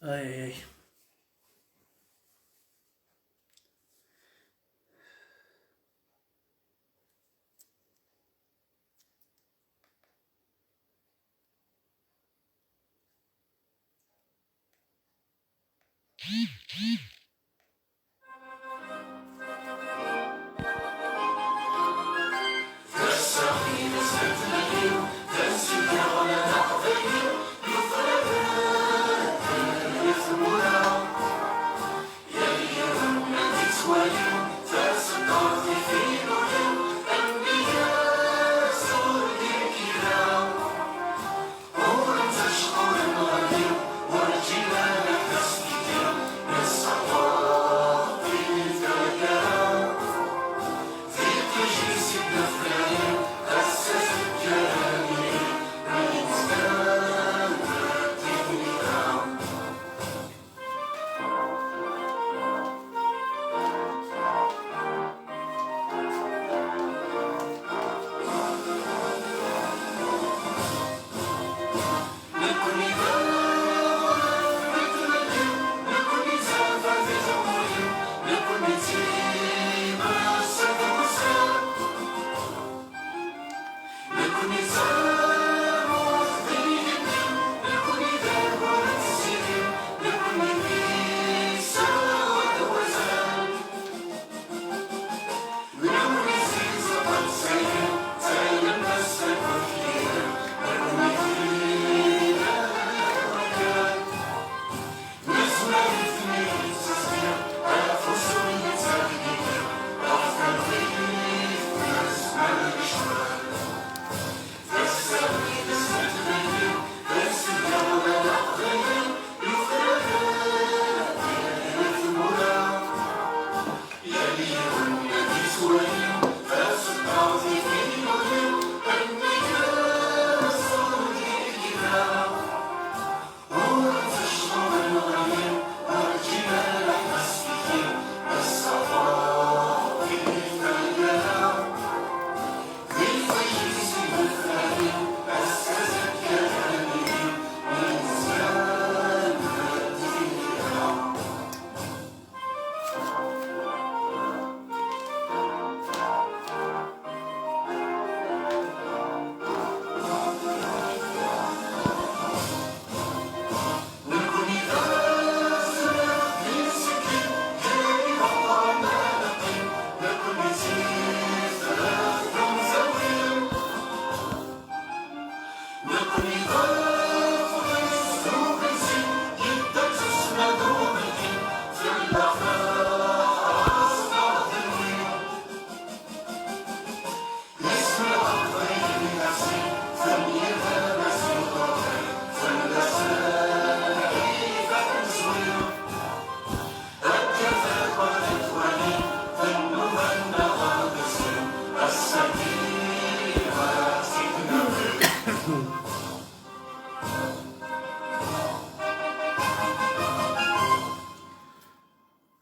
اي اي.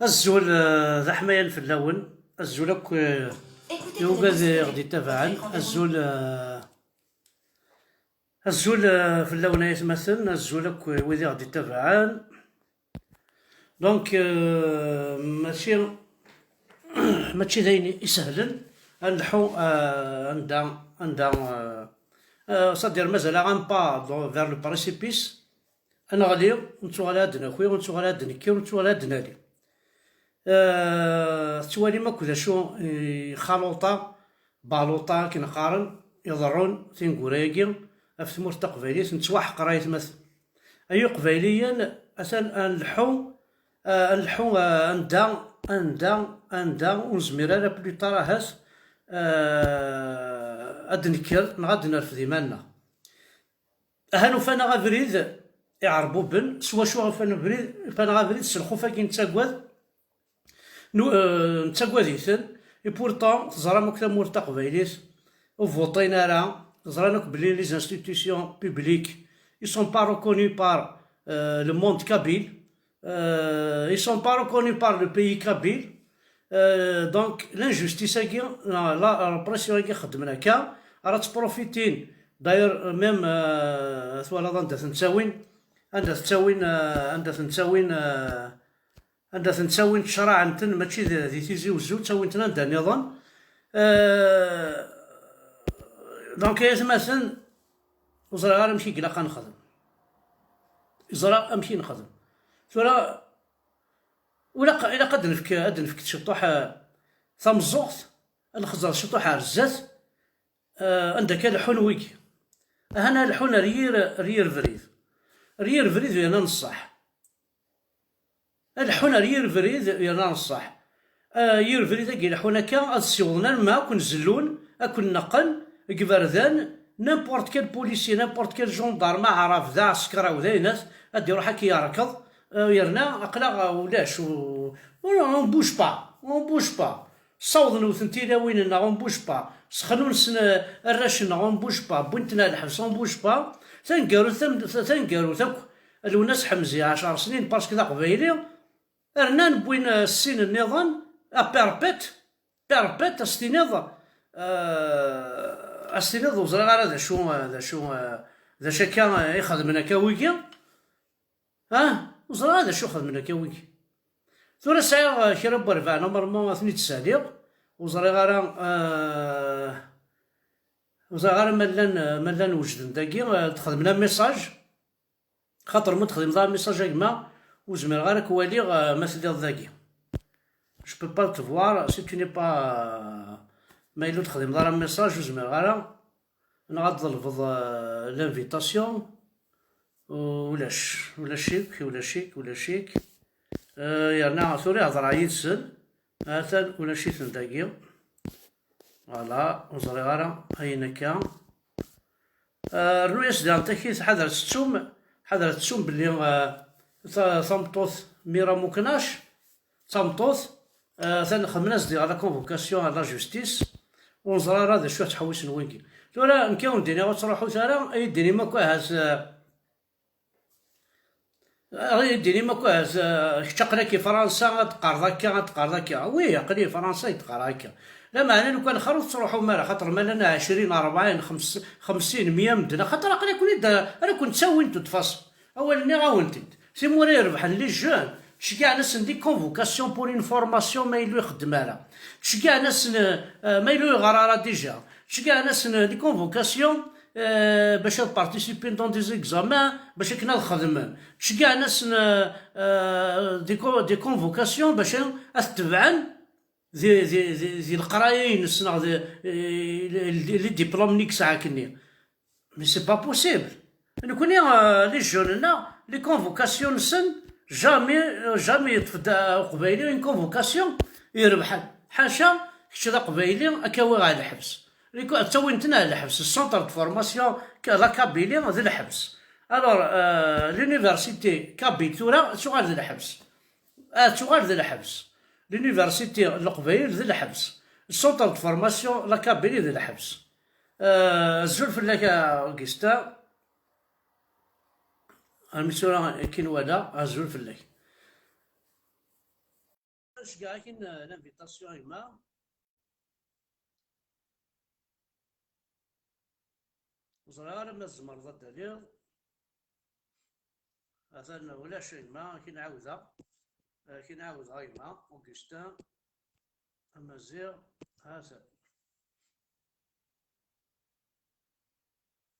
الزول ذا حماية في اللون الزول يوجد غادي تبعا الزول الزول في اللون يتمثل الزول وذي غادي تبعا دونك ماشي داين يسهلن نلحو عندها صدير مازال غان با فير لو بريسيبيس انا غادي نتو على هاد خويا ونتو على هاد نكي ونتو على هاد ناري توالي ما كذا شو خلوطة بالوطة كنقارن يضرون تنقرايقي في ثمور تقبايليت نتواحق راهي تمثل أي قبايليا أثن نلحو أندا ونزمير على بلي طراهاس أد نكر نغاد نرفد مالنا هانو فانا غافريد يعربو بن سوا شو فانا غافريد سلخو فاكين تاكواد نتاكواديثن اي بورطون تزرا مكتا مور تقبايليت وفوطينا راه تزرا بلي لي انستيتيسيون بوبليك ils sont pas reconnus par le monde kabyle ils sont pas reconnus par le pays kabyle donc l'injustice la répression qui خدمنا راه تبروفيتين داير ميم ثوالا ضد تنساوين عندها تساوين عندها تنساوين عندها تنساوين تشرع نتن ماشي ذي تيزي وزو تساوين تندا نظام. دونك يا مثلا وزرا غير نمشي قلاقا نخدم، زرا امشي نخدم زرا ولا الا قد نفك تشطوح ثمزوغت نخزر شطوح رزات. عندك الحون ويكي هنا الحون رير فريد رير فريد ويانا نصح الحون رير فريد ويانا نصح. يير فريد كي الحون هكا السيوضنا الماء كون زلون اكون نقل كبردان نيمبورت كال بوليسي نيمبورت كال جوندارما عرف ذا عسكرا وذا ناس ادي يروح هكا يركض يرنا اقلا ولاش اون بوش با صوض نوثنتي وين اون بوش با سخنون سن الراشن اون بوش با بنتنا الحبس اون بوش با ثنقارو ثاك الوناس حمزي 10 سنين باسكو ذا قبايلي رنا نبوين السين النظام بيربيت استنظام استنظ وزرا غير ذا شو كان يخدم هكا ويكي وزرا هذا شو خدم هكا ويكي ثورة سايغ كرا برفع نورمالمون ثني تساليغ وزرا غير ملان وجدن داكي تخدمنا ميساج خاطر ما تخدم ذا ميساج كما وزمر غير كواليغ ما تدير ذاكي. Je peux pas te voir si tu n'es pas مايلو تخدم ضرب ميساج وزمر غالا نغض لفظ لانفيتاسيون ولا شيك يرنا ثوري هضر عيد سن مثلا ولا شي ثنداقي فوالا وزري غالا هاينا كا رنو يسدان تاكيت حذر تسوم بلي ثمطوث ميرا مكناش ثمطوث ثاني خدمنا زدي على كونفوكاسيون على لا جوستيس ونزرا راه شويه تحويس نوينكي تورا نكاون ديني غتروحو ثرا اي ديني ماكو هاز ديني ماكو هاز تقرا كي فرنسا تقرا كا وي قليل فرنسا يتقرا هكا لا معنى لو كان خروج تروحو مالا خاطر مالنا 20 40 50 100 مدنا خاطر قليل كون انا كنت ساوي نتو تفاصل اولني غاونتيت سي موري يربح لي جون تشكاع ناس ندي كونفوكاسيون بور اون فورماسيون ما يلو يخدم راه تشكاع ناس ما يلو يغرى راه ديجا تشكاع ناس دي كونفوكاسيون باش بارتيسيبي دون دي زيكزامان باش كنا نخدم تشكاع ناس دي كونفوكاسيون باش تتبعن ذي القرايين نسنا لي ديبلوم نيك ساعه كني مي سي با بوسيبل نكوني لي جوننا لي كونفوكاسيون نسن جامي تفدا قبايلي اون كونفوكاسيون يربحان حاشا كشي ذا قبايلي اكاوي غا الحبس تسوي نتنا الحبس السونتر دو فورماسيون لا كابيلي ذا الحبس الوغ لونيفرسيتي كابيل ثورا شغال ذا الحبس شغال ذا الحبس لونيفرسيتي القبايل ذا الحبس السونتر دو فورماسيون لا كابيلي ذا الحبس الزول فلاك اوغستا المسؤول كاين ولا الزول فلاك اش كاع كاين لانفيتاسيون يما وزرا ما الزمر ضد عليه مثلا ولا شي ما كاين عاوزه يما اوغستا امازيغ هذا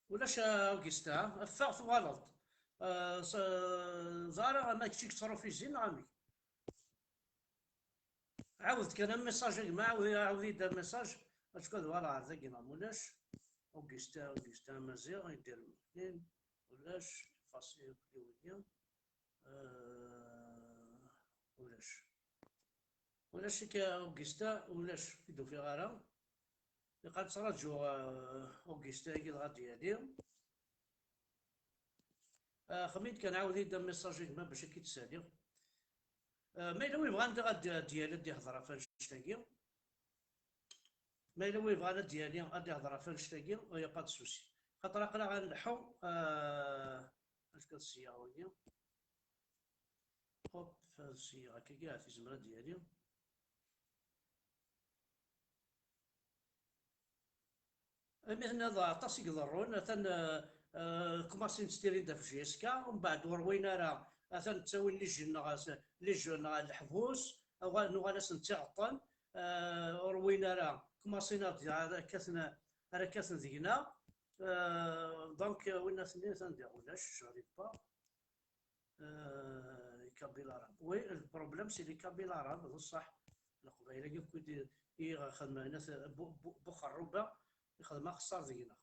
ولاش اوغستا الثاغ غلط زارا ما كشي تصرف في الزين عامي عاود كان ميساج ما عاود يدير ميساج اشكون فوالا هذاك مولاش اوغستا مازيغ يدير الاثنين ولاش فاصيل كلوية ولاش كا اوغستا ولاش يدو في غارة يقعد صرات جو اوغستا كي غادي ديالي خميت كان عاود يدير ميساج ما باش كيتسالي ما إلا وين بغا ندير ديالي دي هضره فانشتاكي ما إلا وين بغا ديالي غادي هضره فانشتاكي وهي با سوسي خاطر قرا غنلحو اش كالسياره وهي هوب فهاد السياره كي كاع في الزمره ديالي مثلا هذا عطاس يقدرون مثلا كوماسي نستيريدا في جيسكا، ومن بعد وروينا راه مثلا تساوي لي جون الحبوس او نغالس نتعطل. روينا راه كوماسينا راه كاس دينا. دونك وين سنين تندير ولاش جاري با كابيلارا. وي البروبليم سي لي كابيلارا بصح القبيله كيف كنت يخدم ناس بخروبه يخدم خسار زينا.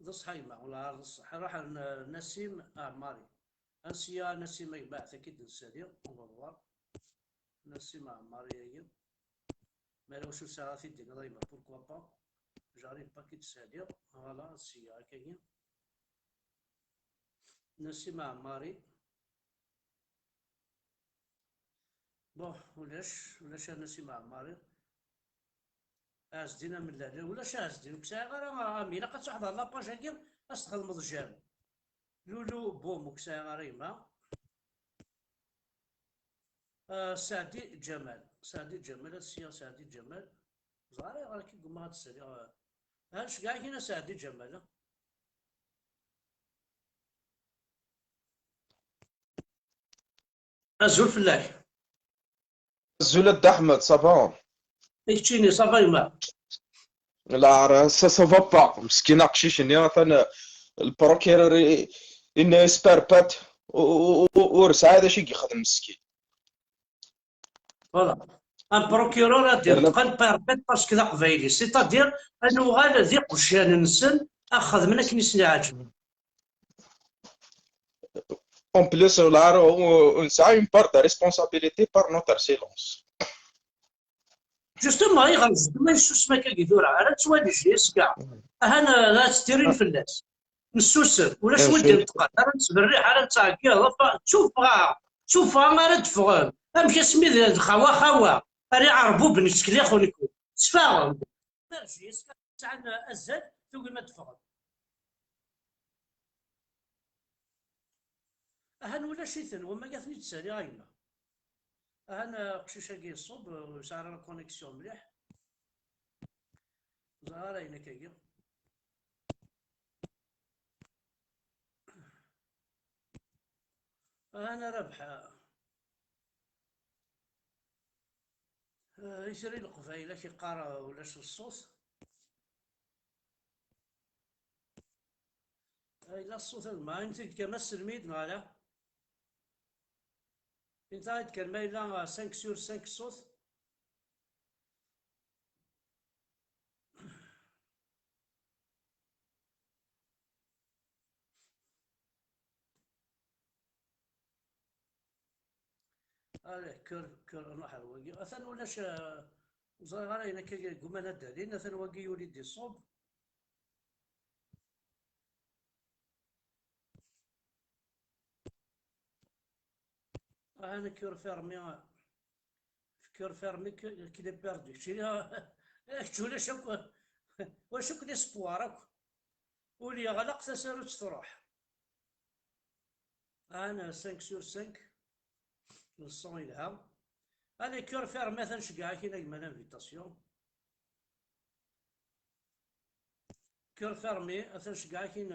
ذا صحيمة ولا الصح راح نسيم عماري انسيا نسيم يبعث اكيد نسالي والله نسيم عماري هي ما لو شو ساعة في الدين ضيبة بوركوا با جاري باكي تسالي فوالا انسيا كاين نسيم عماري. بون ولاش نسيم عماري ازدينا من لا ولاش ازدين بساعة غير ميلا قد تحضر لاباج هاكي استخدم الجام لولو بوم وكساعة غريمة. سعدي جمال السيا سعدي جمال زاري راكي قما هاد السري هاش كاع هنا سعدي جمال. ازول فلاح الزولاد احمد صافا. يكتشيني صافا يما. لا راه سا فا با مسكينه قشيشني مثلا البروكيرور ان اسبار بات ورس هذا شي يخدم مسكين. فوالا ان بروكيرور دار دير تقال بيربيت باسكو ذا قبايلي سيتادير انو غالا ذي قشان نسن اخذ منك نسني عاجب. اون بليس لا راه نسعى اون بار دا ريسبونسابيلتي بار نوتر سيلونس. جوستومون يغرز ما يسوس ما كاكي ثورا راه توالي جيس كاع انا لا تستيرين فلاس نسوسر ولاش ودي نتقال انا نسبريح انا نتاكي شوفها ما راه تفغم امشي سميت خوا انا عربوب نسكلي خونيكو تفاهم جيس تاع الزاد ثم ما تفغم. اهان ولا شيثن وما قاثني تسالي غاينا انا قشيشه كي الصوب سعر كونيكسيون مليح زهر هنا كاين. انا ربح يشري القفايله كي قارا ولاش الصوص الا الصوص ما انت كما السلميد مالا انت كان ما الا 5 سور 5 صوص. عليه كر نروح الوقي اثن ولاش زغار هنا كي قمنا الدالين اثن وقي يولد الصوب. انا كور فيرمي كي بيردي شيريها تولي شوك وشوك ليسبوارك ولي غلق تسالوت تروح. انا 5 سور 5 الصون يلها هذا كور فير مثلا شكاع كي نجم لانفيتاسيون كور فيرمي مثلا شكاع كي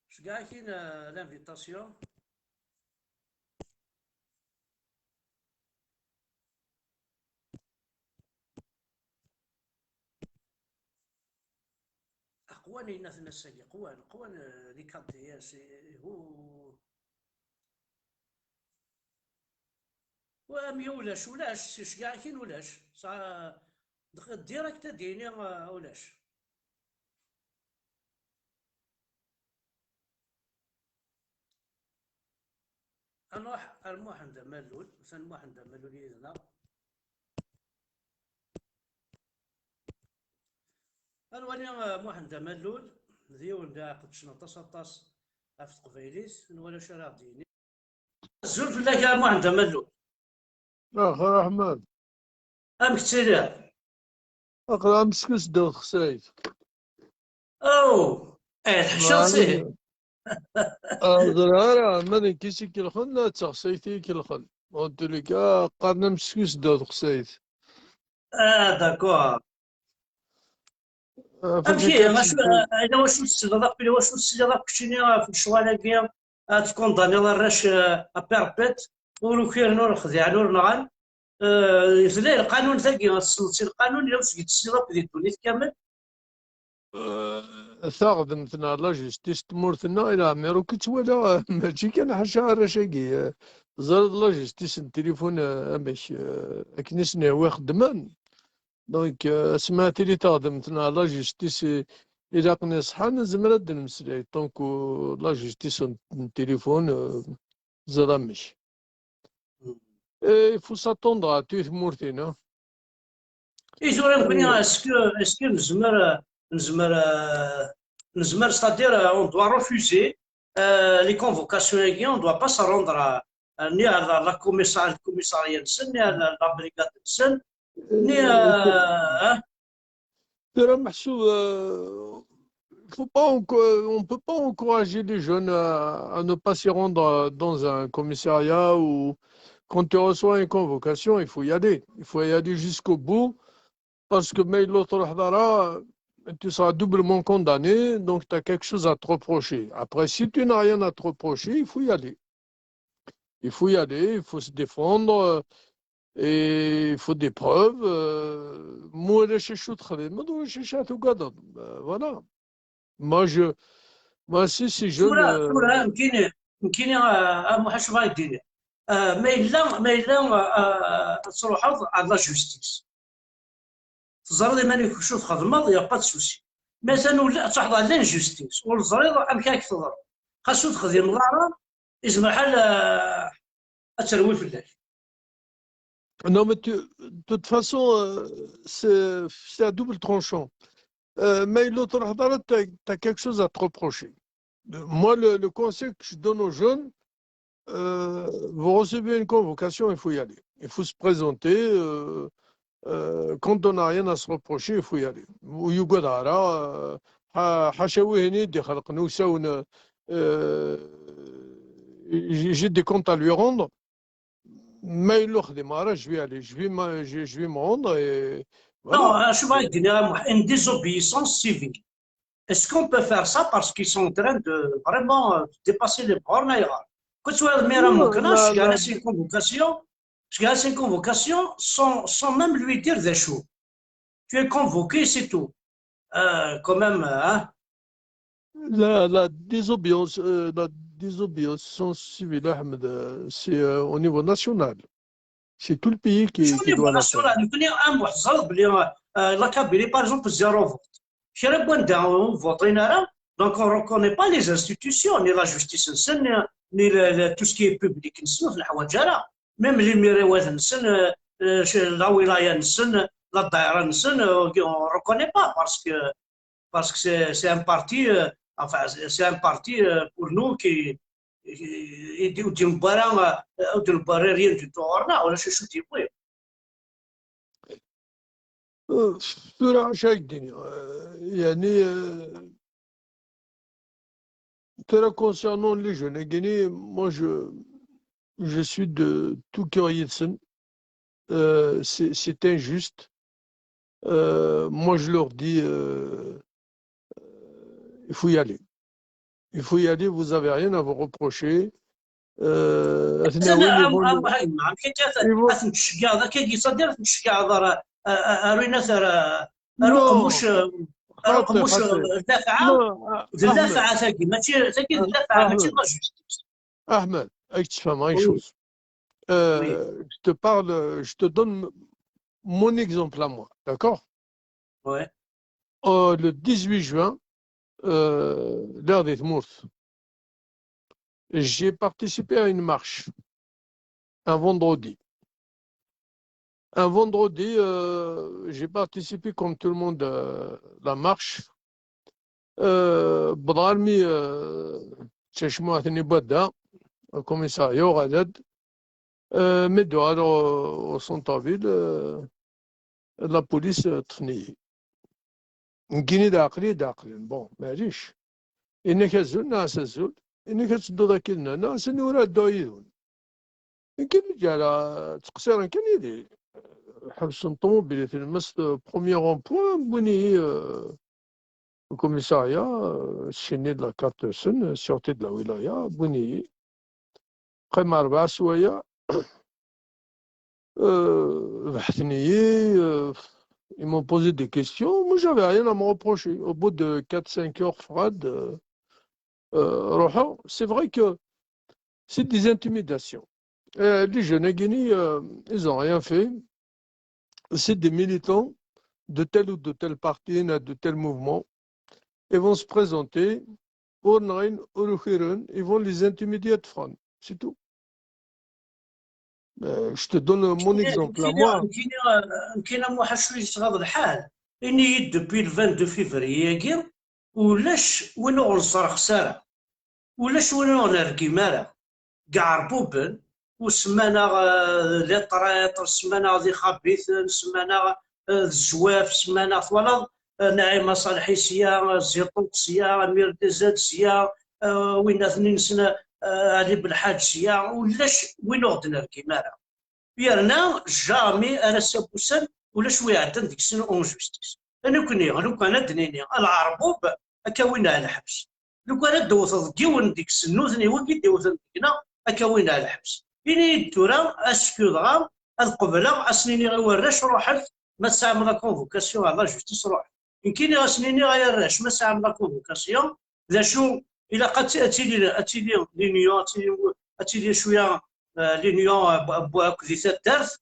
شكاع كي لانفيتاسيون. قواني الناس الساقي قوان لي كادي هو وامي ولاش شكاع كي ولاش ديريكت ديني ولاش. نروح الموحد ملول مثلا الموحد ملول يزنا الواني موحد ملول ديون دا قد شنو طاس عرفت قبيليس ولا شرا ديني الزول في لك موحد ملول اخ احمد ام كتير اقرا مسكس دو خسايف او ايه حشاصي غرارة مدن كيسي كيلخن لا تخسيتي كيلخن En tous les cas, قارنا مسكوس دود قصيد. داكور. فكي امشي كان غاش سلفون. الا واش نسل داك بلي واش نسل داك كشيني في الشوالاكي تكونداني الراش بيربيت ولو كير نور خديع نور نغان يزلي القانون ثاقي غتسلسي القانون الا واش تسلي داك ديال الدنيا كامل. ثاغد مثلا لا جوستيس تمورتنا الى عمرو كنت ولا ماشي كان حاشا رشاقي زاد لا جوستيس التليفون باش كنيس نهوي خدمان دونك سمعت لي تخدم مثلا لا جوستيس الى قني صحا نزمر هاد نمسلاي دونك لا جوستيس التليفون زاد ماشي il faut s'attendre à tout مورتنا. اي زور يمكن اسكو نزمر ستادير اون دوا ريفوزي لي كونفوكاسيون كي اون دوا با سا روندر ني على لا الكوميساريا نسن ني على لا بريغاد نسن ني ترى محسوب faut pas, on ne peut pas encourager les jeunes à ne pas s'y rendre dans un commissariat ou quand tu reçois une convocation, il faut y aller. Il faut y aller jusqu'au bout parce que mais l'autre hadara, tu seras doublement condamné, donc tu as quelque chose à te reprocher. Après, si tu n'as rien à te reprocher, il faut y aller. Il faut y aller, il faut se défendre et il faut des preuves. Voilà. Moi, si jeune. ثورة يمكن محاش بغا يدير ما إلا تروحوا على لا جوستيس تزرد ماني شو تخدمض يا با سوسي مثلا ولا تحضر لين جوستيس والزريض امكانك تضرب خاصو تخدم ضرر اسمح تروي في الليل. Non, mais de toute façon, c'est à double tranchant. Mais l'autre, tu as quelque chose à te reprocher. Moi, le conseil que je donne aux jeunes, vous recevez une convocation, il faut y aller. Il faut se présenter. Quand on n'a rien à se reprocher, il faut y aller. J'ai des comptes à lui rendre. Mais je vais aller, je vais me rendre et voilà. Non, je vais dire une désobéissance civile. Est-ce qu'on peut faire ça parce qu'ils sont en train de vraiment dépasser les bornes ailleurs? Quand tu vois le maire Moukna, je gagne une convocation sans même lui dire des choses. Tu es convoqué, c'est tout. Quand même, hein? La désobéissance civile, Ahmed, c'est au niveau national. C'est tout le pays Au qui niveau doit la faire. national, nous connaissons un mois, la Kabylie, par exemple, zéro vote. Donc on ne reconnaît pas les institutions, ni la justice, ni tout ce qui est public. Même les miroirs, la wilaya, la daïra, on ne reconnaît pas parce que c'est un parti, enfin, c'est un parti pour nous qui dit rien du tout. On a cherché du coup. بصراحة شاي الدنيا يعني ترى concernant les jeunes يعني moi je suis de tout cœur Yeltsin. C'est injuste. Moi je leur dis il faut y aller. Il faut y aller, vous n'avez rien à vous reprocher. رقم مش خاطر دافعه ثاقي ماشي ثاقي دافعه ماشي لا جوستيس. Ahmed, avec tu fais une chose. Je te donne mon exemple à moi, d'accord? Ouais. Le 18 juin, l'heure des Mours, j'ai participé à une marche un vendredi. Un vendredi, j'ai participé comme tout le monde à la marche. Bdralmi, Tchèchmois, Bada, au commissariat, au Radad, Médoal, au centre-ville, la police Tfni. Guinée d'Akli, bon, mais riche. Il n'est qu'à Zul, n'a à Zul, il n'est qu'à Doudakil, n'a à Zul, n'a à Doïdoun. يمكن يجي على تقصير يمكن يدي حبس الطوموبيل في المس بروميير رون بوان بني الكوميساريا الشيني د لا كارت سن سيورتي د لا ولاية بني قيمة 4 سوايع بحثني ils m'ont posé des questions moi j'avais rien à me reprocher au bout de 4-5 heures froides روحوا c'est vrai que c'est des intimidations les jeunes à Guinée ils ont rien fait c'est des militants de tel ou de tel parti de tel mouvement ils vont se présenter ils vont les intimider de front c'est tout. Je te donne mon exemple à moi. يمكن واحد شويه تغاض الحال اني دوبي 22 فيفري كي ولاش وين غنصر خساره ولاش وين غنركي مالا كاع ربوبن وسمانا لي طريط سمانا ذي خبيث سمانا الزواف سمانا ثوالض نعيمه صالحي سيا زيطوق سيا امير دزاد سيا وين اثنين سنه علي بالحاج سيا ولاش وين غدنا الكيماره يرنا جامي انا سابوسن ولا شويه عندنا ديك السنه اون جوستيس انا كني لو كان دنيني العربوب اكاوين على الحبس لو كان دوث كيون ديك السنوثني وكي دوث ديكنا اكاوين على الحبس اني تورا اسكو دغا القبله اسنيني غيورش روحت ما تسعى لا كونفوكاسيون على جوستيس روح يمكن اسنيني غيرش ما تسعى لا كونفوكاسيون لا شو الى قد اتيلي لينيون اتيلي شويه لينيون بواك ذي دارت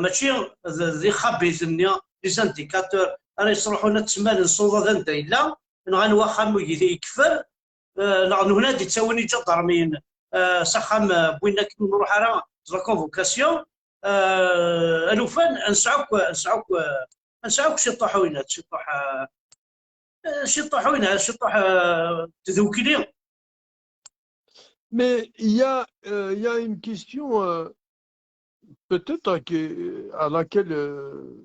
ماشي ذي خبيثني لي زانديكاتور راه يصلحونا تسمى الصودا دايلا نغان واخا يدي يكفر نغن هنا دي تساوني جدرمين سخام بوينا كي نروح على لا كونفوكاسيون الوفان نسعوك شي طاحوينات شي طاح تذوكيلي. Mais il y a une question peut-être à laquelle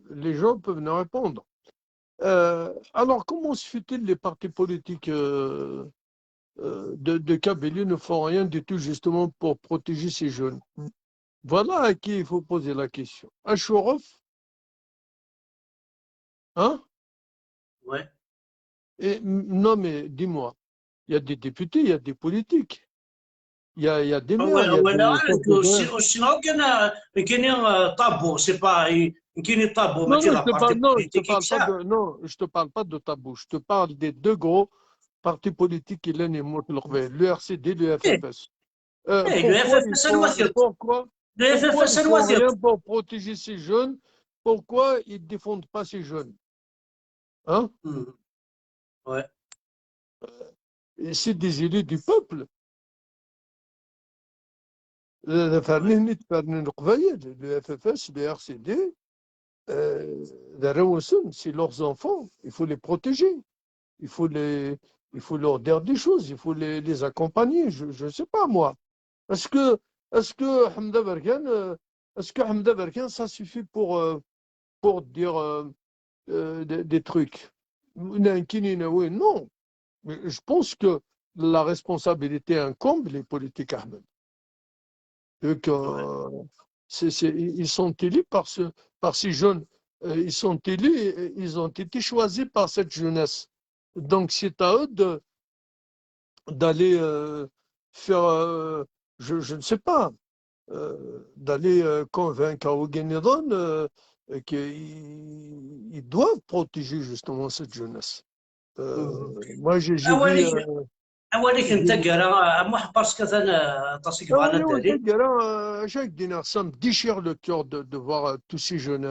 les gens peuvent nous répondre. Alors, comment se fait-il les partis politiques de Kabylie ne font rien du tout justement pour protéger ces jeunes? Voilà à qui il faut poser la question. À Chourov? Hein? Ouais. Non, mais dis-moi, il y a des députés, il y a des politiques. Il y a des maires, il y a des... Sinon, كاين طابو سي با كاين طابو Non, ماشي non, لا بارتي بوليتيك non, je te parle pas de tabou. Je te parle des deux gros partis politiques qui l'ont émoué, le RCD, le FFS. Pourquoi ils font rien pour protéger ces jeunes? Pourquoi ils ne défendent pas ces jeunes? Hein? Ouais. C'est des élus du peuple. Le FFS, le RCD, c'est leurs enfants. Il faut les protéger. Il faut leur dire des choses. Il faut les accompagner. Je ne sais pas, moi. Est-ce que Hamda Berkan, ça suffit pour dire des trucs? Non. Mais je pense que la responsabilité incombe les politiques armées. Donc, ils sont élus par ces jeunes. Ils sont élus, ils ont été choisis par cette jeunesse. Donc, c'est à eux d'aller faire, je ne sais pas, d'aller convaincre à Ouagadougou qu'ils doivent protéger justement cette jeunesse. Moi, j'ai vu... أوليك أنت قرا مو باسكو أنا تصيق بغانا داري. Ça me déchire le cœur de voir tous ces jeunes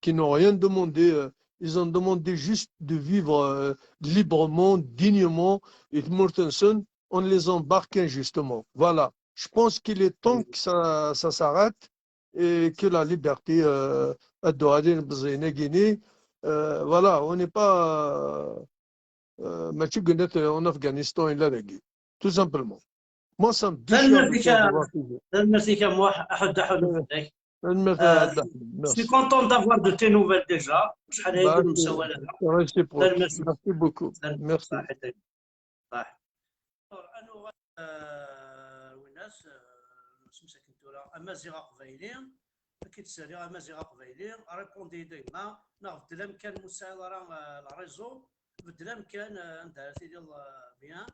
qui n'ont rien demandé. Ils ont demandé juste de vivre librement, dignement. Et Mortensen, on les embarque injustement. Voilà. Je pense qu'il est temps que ça s'arrête et que la liberté doit aller en Guinée. Voilà, on n'est pas... en Afghanistan et l'Arabie, tout simplement. Moi, ça me déchire. Je suis content d'avoir de tes nouvelles déjà. Merci beaucoup. Merci. امازيغ قبايلي كيتسالي امازيغ قبايلي ريبوندي ديما نغبدلام كان مساعد راه الريزو بدلام كان عندها ديال بيان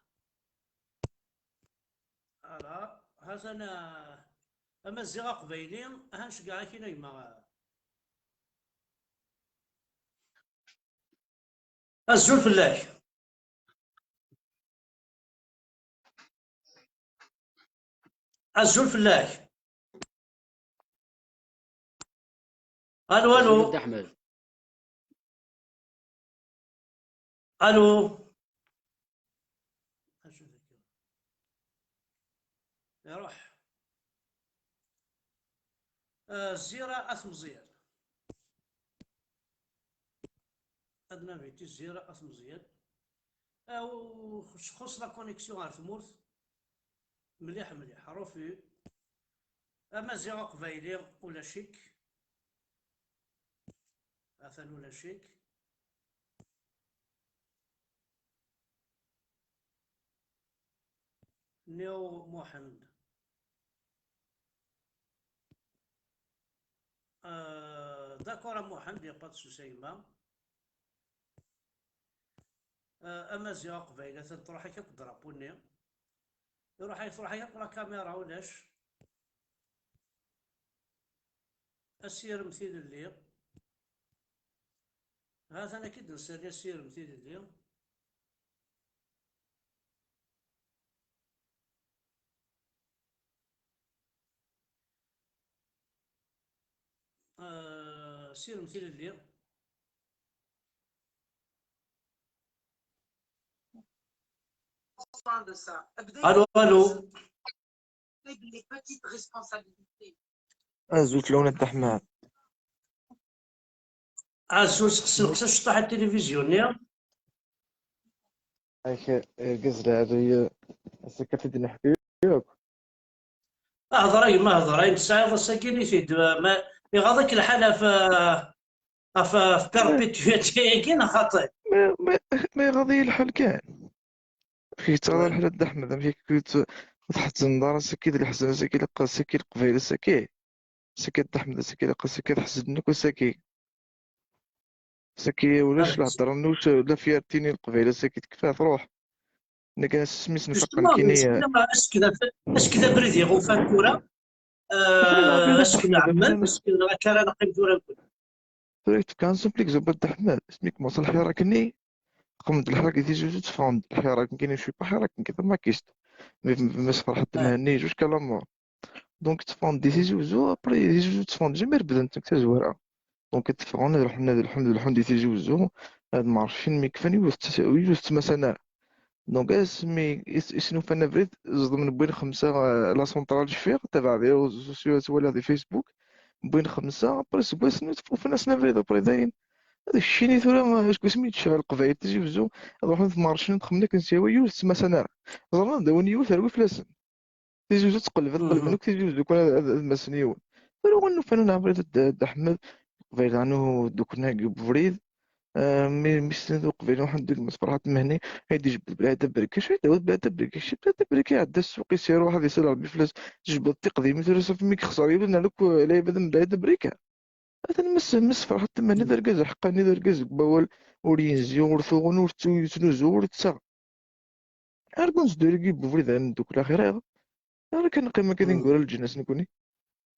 فوالا هذا انا امازيغ قبايلي هانش كاع كاين يما الزول فلاك الزول فلاك الو ولد الو احمد الو يروح الزيرة أثمزيان أدنى بيتي الزيرة أثمزيان خص لا كونيكسيون على المورث مليح مليح روفي أمازيغ قبايلي ولا شيك أثن ولا شيك نيو محمد داكور محمد يا با سوسيما أمازيغ قبايلي تروح هكاك درابوني يروح هكاك لا كاميرا ولاش أسير مثيل الليل هذا أنا كي نسالي أسير مثيل الليل سير مثيل الليل الو الو زوج لون الدحمة عزوز خصك تطلع التلفزيون ياك هيك القزلة هذه سكت نحكي هضر ما هضر نساعد ساكن يفيد ما يغاضك الحالة في بيربيتويتي كاين خاطئ ما يغضي الحال كان في ترى الحال الدحمة فيك كنت تحت النظارة سكيت الحسن سكيت لقى سكيت قبيلة سكي سكيت الدحمة سكيت لقى سكيت حسدنك وسكي سكي ولاش الهضرة نوش لا فيارتيني القبيلة سكيت كفاه تروح انا كان سميت نفق كينية اسكنا بريدي غوفان كورة اسكنا عمان اسكنا كان نقيم كورة فريت كان سمبليك زبط الدحمة اسميك موصل الحيرة كني قمت الحراك دي جوج تفاوند الحراك كاين شي بحراك كذا ما كيست مش فرحة مهني جوج كلام دونك تفاوند دي زوزو ابري دي زوزو تفاوند جيمير بدات تزويرة دونك تفاوند الحمد دي زوزو هاد ما عرفتش فين مي كفاني وست مثلا دونك اسمي اسنو فانا بريد زد من بين خمسة لا سونترال شفيق تبع ديال سوسيو ولا دي فيسبوك بين خمسة ابري سبا سنو تفوفنا سنا بريد ابري داين هذا الشيء اللي ثورة اش سميتش القبائل تجي بزو نروحو نتمارشو نتخمنا كنساوي يوز تما سنة زعما داوني يوز ثروي فلاسن تيجي بزو تقلب منك تيجي بزو كون المسنيون ثورة غنو فانا نعبر د احمد قبيل عنو دوكنا بفريد مي مش قبيل واحد ديك مسفرات مهني هيدي جبد بلاد بركة شوية داود بلاد بركة شي بلاد بركة عدا السوق يسير واحد يسال ربي فلاس جبد تقديمي ثورة صافي ميك خساري بدنا لك لعيبة من بلاد بركة هذا مس فرحة تما نذر كاز حقا نذر كاز بوال ورينزي ورثوغن ورتنوزو ورتسا اركونس دوريكي بوفريد عن دوك الاخير راه كان قيمة كذا نقول الجناس نكوني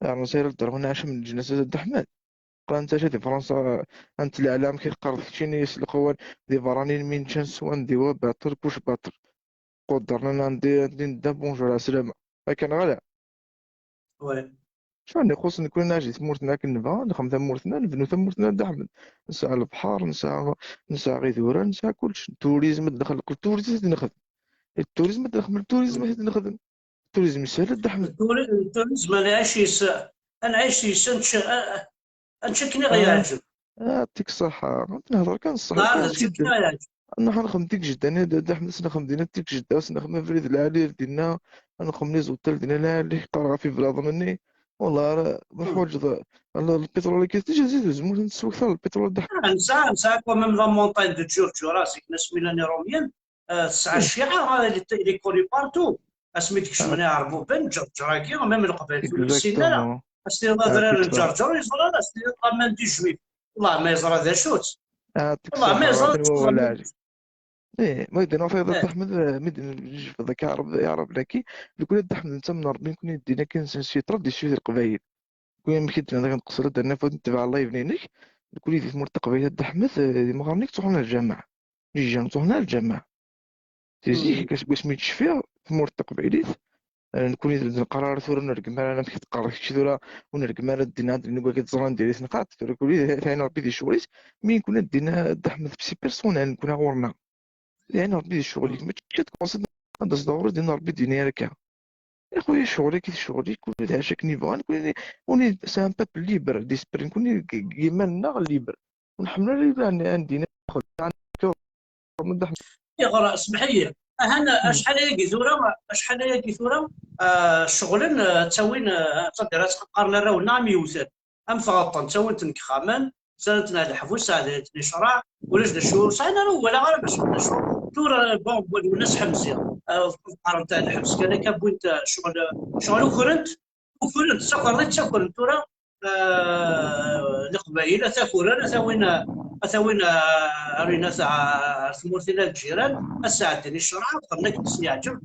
راه ساير الدرغنا عاش من الجناس هذا الدحمل قران انت دي فرنسا انت الاعلام كيقرض شيني يسلقوا دي فرانين من شانس وان دي باتر كوش باتر قدرنا ندي ندم بونجور على السلامة كان غالا وي شلون يخص نكون ناجي ثمورتنا كنبا نخدم ثمورتنا نبنو ثمورتنا دحمل نسعى البحر نسعى غيثورة نسعى كلشي التوريزم دخل التوريزم نخدم التوريزم دخل التوريزم نخدم التوريزم يسهل الدحمل التوريزم انا عايش انا عايش انشكني غيعجب يعطيك الصحة نهضر كان الصحة نهار كان انشكني جدا غيعجب أنا حنخدم ديك جدا أنا دحمل سنخدم دينا ديك جدا سنخدم فريد العالي ديالنا نخدم لي زوتيل ديالنا اللي قرا في بلاد مني والله راه محواج البترول اللي كيتجي زيد زموت نسوق ثار البترول الدحمل نسعى كوميم لا مونتاgne دو تشورتشو راسك ناس ميلاني روميان تسعى الشيعة اللي كولي بارتو اسمي ديك الشمانية عربوبان جرجراكي ميم القبائل في السنة لا اكزاكتومون. أسني الله دراري كيف صح. الجرجر يزرى أسني الله ما ندي جويف والله ما يزرى ذا شوت يعطيك والله ما الصحة يزرى عاوتاني هو ولا عاجي. ايه ما يدينا في ضد اه احمد ميدين جوج في ذاك يعرف لكي يقول لي احمد انت من ربي كون يدينا كان شي طرد شي القبايل كون مشيت انا كنقصر انا فوت نتبع الله يبنينك يقول لي في مرتقبه يد احمد ما غامنيك تروح لنا الجامعه نجي نروح لنا الجامعه تيجي باش ما يتشفى في مرتقبه نكون القرار ثورة نرقم انا مشيت قرار شي ثورة ونرقم انا دينا نقول لك تزران ديالي نقاط ثورة كل فين ربي دي شغليت مين كنا دينا احمد بسي بيرسونيل نكون ورنا يعني ربي دي شغلك ما تمشي تقصد هذا الدور ديال ربي ديني لك يا خويا شغلي كي شغلي كل هذا شاك نيفو نكون وني سي ان بيبل ليبر ديسبري نكون كيما ليبر ونحمل ليبر عندنا ناخذ من دحم. يغرى اسمح لي هنا شحال هي ثورة شحال هي ثورة شغلا تسوين تقدر تقارن راه نعم يوثر ام فغطن تسوين تنكخامن سنتنا الحفوس هذا نشرع ولاش دشور ساينا ولا غير باش نشور ثورة بومب والناس حمزه القرن تاع الحبس كان كابوينت شغل وكرنت سكر تسكر ثورة القبائل اثاكورا اثاوين رينا تاع ثمورتنا الجيران الساعتين الشرع قلنا كنت يعجب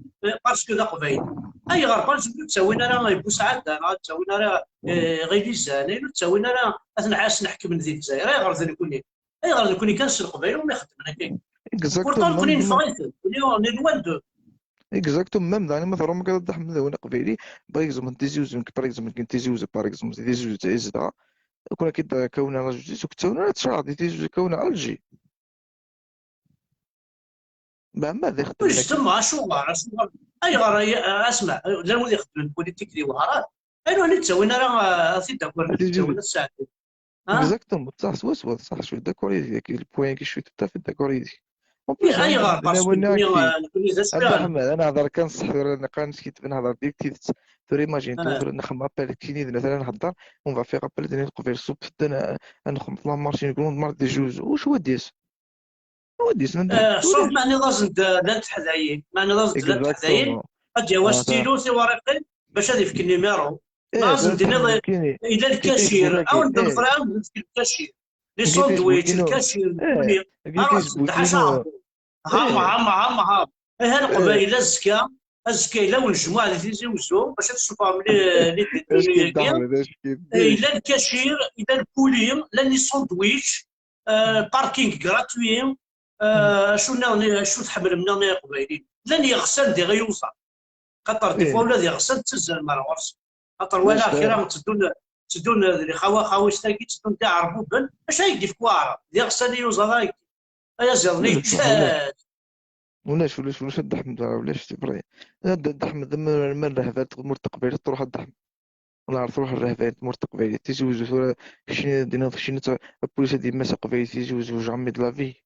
باسكو ذا قبائل اي غربان تسوينا راه يبوس عندنا تسوينا راه غير الزانين تسوينا راه نعاس نحكم من ذي الجزائر اي غرض نكوني اي غرض نكوني كنس القبائل وما يخدمنا كاين بورتون كوني نفايت كوني لوان دو اكزاكتوم ميم يعني مثلا ما كنوضح حمد وانا قبيلي باغ اكزومبل تيزيوز باغ اكزومبل كنت تيزيوز باغ اكزومبل تيزيوز تاع ازدا كنا كيدا كونا على جوج كنت انا تشرع تيزيوز كونا على الجي ما ذا يخدم واش لك تما شوغار اي غير اسمع لا ولي يخدم البوليتيك اللي وهرات اي نو تسوينا راه في داكور تيزيوز تسوينا الساعتين ها اكزاكتوم صح سوا صح شويه داكوريزي البوان كي شويه تا في داكوريزي اون بليس اي عندنا غير حنا باسكو وانا كثير نكوني عند زاسبان احمد انا هضر كنصح انا كنت كيت نهضر ديك تيت توري ايماجين تو نخمم ابل كيني مثلا نهضر اون فا فيغ ابل ديني نقفل السوب انا نخمم لا مارشين كروند مار دي جوج واش هو ديس هو ديس ندير شوف معني لازم لا تحذاين معني لازم لا تحذاين اكزاكتومون اجي هو اه ستيلو سي ورقي باش هذا يفك النيميرو ايه لازم بلا دينا تحمل كيني الى كي كيجبو الكاشير او كاكي ندير ايه فرام الكاشير لي كي كيجبو ساندويتش كينو الكاشير ايه كوني كي اروح كيجبو تصدح اش كينو هابو هام ايه هام هام هام هي ايه القبائل الزكا الزكا الا ونجموها اللي تيزي وزو باش تشوفهم لي اش تيتوني كيضحك اش كيدير الى الكاشير الى البولي لا لي ساندويتش باركينغ غراتوي شو تحمل منا قبايلين لن يغسل دي غيوصل خاطر دي فوا ايه ولا يغسل تزل ما ورس خاطر واش ولا داير كيرا تدون اللي خواوش تاكي تدون تاع عربوبن اش هيك في كوارا يغسل يوزا هايك يا زرني ولاش تشات ولاش الدحم ولاش تبري الدحم من الرهبات مرتقبة تروح الدحم ولا تروح الرهبات مرتقبة تيجوز شنو دينا في شنو البوليس دي مسا قبيلي تيجوز جامي د لافي